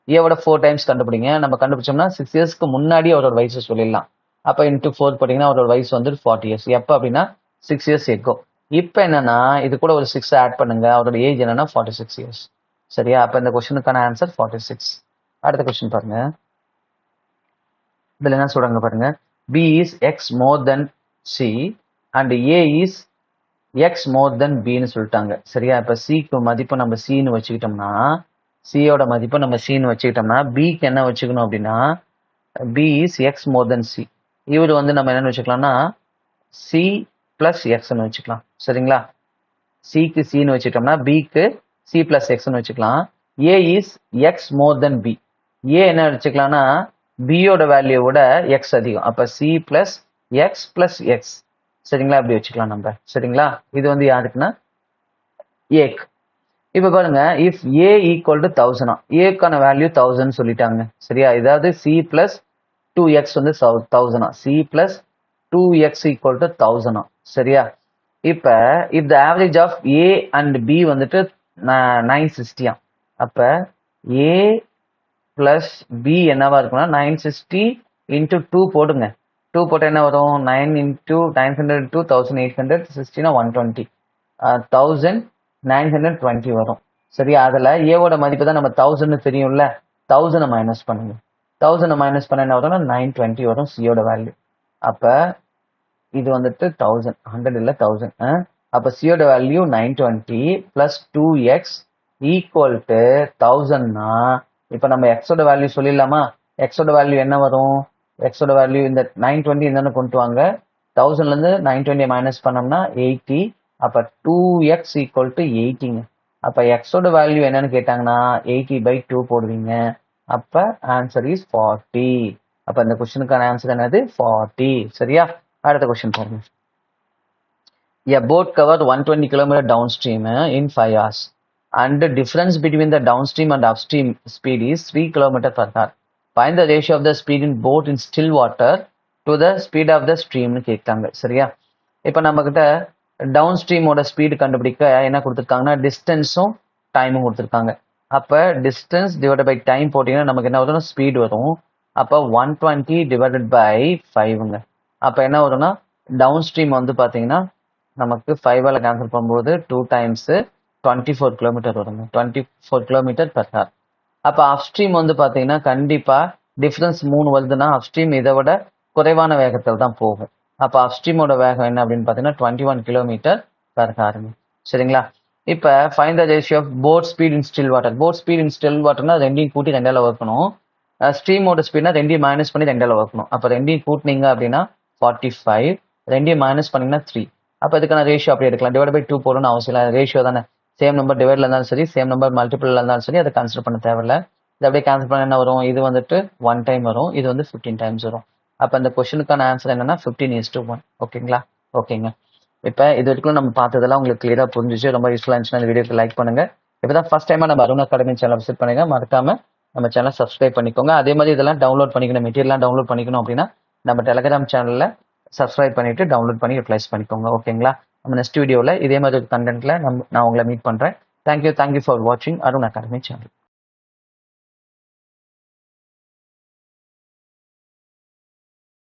ஏவோட 4 டைம்ஸ் கண்டுபிடிங்க. நம்ம கண்டுபிடிச்சோம்னா 6 இயர்ஸ்க்கு முன்னாடி அவரோட வயசு சொல்லிடலாம். அப்போ இன்ட்டு 4 போட்டிங்கன்னா அவரோட வயசு வந்து 40 இயர்ஸ். எப்போ அப்படின்னா 6 இயர்ஸ் எக்கோ. இப்போ என்னன்னா இது கூட ஒரு 6 ஆட் பண்ணுங்க, அவரோட ஏஜ் என்னன்னா 46 இயர்ஸ். சரியா, அப்போ இந்த கொஸ்டினுக்கான ஆன்சர் 46. அடுத்த கொஸ்டின் பாருங்க. இதுல என்ன சொல்றாங்க பாருங்க. B is x more than C and A is x more than Bன்னு சொல்லிட்டாங்க. சரியா, இப்ப Cக்கு மதிப்பு நம்ம Cன்னு வச்சுக்கிட்டோம்னா, Cயோட மதிப்பு நம்ம Cன்னு வச்சுக்கிட்டோம்னா, Bக்கு என்ன வச்சுக்கணும் அப்படின்னா B is x more than C. இவர் வந்து நம்ம என்னன்னு வச்சுக்கலாம்னா C plus xன்னு வச்சுக்கலாம். சரிங்களா, Cக்கு Cன்னு வச்சுக்கிட்டோம்னா Bக்கு C plus xன்னு வச்சுக்கலாம். A is x more than B. A என்ன வச்சுக்கலாம்னா பியோட வேல்யூவோட எக்ஸ் அதிகம். அப்ப C plus X plus X. சரிங்களா, அப்படி வச்சுக்கலாம் நம்ம. சரிங்களா, இது வந்து யாருக்குன்னா ஏக்கு. இப்ப பாருங்க, இஃப் ஏ ஈக்குவல் டு 1000, ஏக்கான வேல்யூ 1000 சொல்லிட்டாங்க. சரியா, இதாவது சி பிளஸ் 2x வந்து 1000, C plus 2x equal to 1000. சரியா, இப்ப if the average of A and B வந்துட்டு 960. அப்ப ஏ பிளஸ் பி என்னவா இருக்குன்னா 960 இன்டூ 2 போடுங்க. 2 போட்டால் என்ன வரும்? 9 இன்டூ 900 இன்டூ 1800 60 120, 1920 வரும். சரியா, அதில் ஏவோட மதிப்பு தான் நம்ம 1000 தெரியும்ல, 1000 மைனஸ் பண்ணுங்க. 1000 மைனஸ் பண்ண என்ன வரும்னா 920 வரும் சியோட வேல்யூ. அப்போ இது வந்துட்டு 1000, 100 இல்லை 1000. அப்போ சியோட வேல்யூ 920 பிளஸ் 2x ஈக்குவல் டு 1000னா இப்போ நம்ம எக்ஸோட வேல்யூ சொல்லிடலாமா? எக்ஸோட வேல்யூ என்ன வரும்? எக்ஸோட வேல்யூ இந்த 920 என்னன்னு கொண்டு வாங்க. 1000லேருந்து 920 மைனஸ் பண்ணோம்னா 80. அப்போ 2x ஈக்குவல் டு 80ங்க. அப்போ எக்ஸோட வேல்யூ என்னன்னு கேட்டாங்கன்னா 80/2 போடுவீங்க. அப்போ ஆன்சர் இஸ் 40. அப்போ இந்த கொஸ்டினுக்கான ஆன்சர் என்னது? 40. சரியா, அடுத்த கொஸ்டின் பாருங்க. A boat covered 120 km downstream in 5 hours. And the difference between the downstream and upstream speed is 3 km per hour. Find the ratio of the speed in boat in still water to the speed of the stream னு கேட்காங்க. சரியா, இப்போ நம்ம கிட்ட down ஸ்ட்ரீமோட speed கண்டுபிடிக்க என்ன கொடுத்துருக்காங்கன்னா டிஸ்டன்ஸும் டைமும் கொடுத்துருக்காங்க. அப்போ டிஸ்டன்ஸ் டிவைட் பை டைம் போட்டிங்கன்னா நமக்கு என்ன வரும்னா ஸ்பீடு வரும். அப்போ 120 டிவைடட் பை 5ங்க. அப்போ என்ன வரும்னா டவுன் ஸ்ட்ரீம் வந்து பார்த்தீங்கன்னா நமக்கு 5ஆல் கேன்சல் பண்ணும்போது 2 டைம்ஸ் 24 கிலோமீட்டர் வருங்க. 24 கிலோமீட்டர் per hour. அப்போ அப்ஸ்ட்ரீம் வந்து பார்த்தீங்கன்னா கண்டிப்பாக டிஃப்ரென்ஸ் 3 வருதுன்னா அப்ஸ்ட்ரீம் இதை விட குறைவான வேகத்தில் தான் போகும். அப்போ அப்ஸ்ட்ரீமோட வேகம் என்ன அப்படின்னு பார்த்தீங்கன்னா 21 கிலோமீட்டர் per hourங்க. சரிங்களா, இப்போ find the ratio of boat speed in still water. Boat speed in still வாட்டர்னா ரெண்டையும் கூட்டி 2ஆல் வகுக்கணும். ஸ்ட்ரீமோட ஸ்பீட்னா ரெண்டையும் மைனஸ் பண்ணி 2ஆல் வகுக்கணும். அப்போ ரெண்டையும் கூட்டினீங்க அப்படின்னா 45, ரெண்டையும் மைனஸ் பண்ணிங்கன்னா 3. அப்போ இதுக்கான ரேஷியோ அப்படி எடுக்கலாம். டிவைட் பை 2 போடணும்னு அவசியம் இல்லை, ரேஷியோ தானே. சேம் நம்பர் டிவைட்ல இருந்தாலும் சரி, சேம் நம்பர் மல்டிபிள்ல இருந்தாலும் சரி, அதை கன்சிடர் பண்ண தேவையில்ல. இது அப்படியே கேன்சல் பண்ண என்ன வரும்? இது வந்துட்டு 1 டைம் வரும், இது வந்து 15 டைம்ஸ் வரும். அப்போ இந்த கொஸ்டினுக்கான ஆன்சர் என்னன்னா 15:1. ஓகேங்களா? ஓகேங்க. இப்போ இது வரைக்கும் நம்ம பார்த்ததெல்லாம் உங்களுக்கு கிளியராக புரிஞ்சிச்சு, ரொம்ப யூஸ்ஃபுல்லாக இருந்துச்சுன்னா இந்த வீடியோக்கு லைக் பண்ணுங்க. இப்போ தான் ஃபர்ஸ்ட் டைமாக நம்ம அருண் அகாடமி சேனல் விசிட் பண்ணுங்க, மறக்காம நம்ம சேனல் சப்ஸ்கிரைப் பண்ணிக்கோங்க. அதே மாதிரி இதெல்லாம் டவுன்லோட் பண்ணிக்கணும், மெட்டீரியல்லாம் டவுன்லோட் பண்ணிக்கணும் அப்படின்னா நம்ம டெலிகிராம் சேனலில் சப்ஸ்கிரைப் பண்ணிட்டு டவுன்லோட் பண்ணி யூட்டிலைஸ் பண்ணிக்கோங்க. ஓகேங்களா, நம்ம நெக்ஸ்ட் வீடியோவில் இதே மாதிரி ஒரு கண்டென்ட்ல நான் உங்களை மீட் பண்ணுறேன். தேங்க்யூ ஃபார் வாட்சிங் அருண் அகாடமி சேனல்.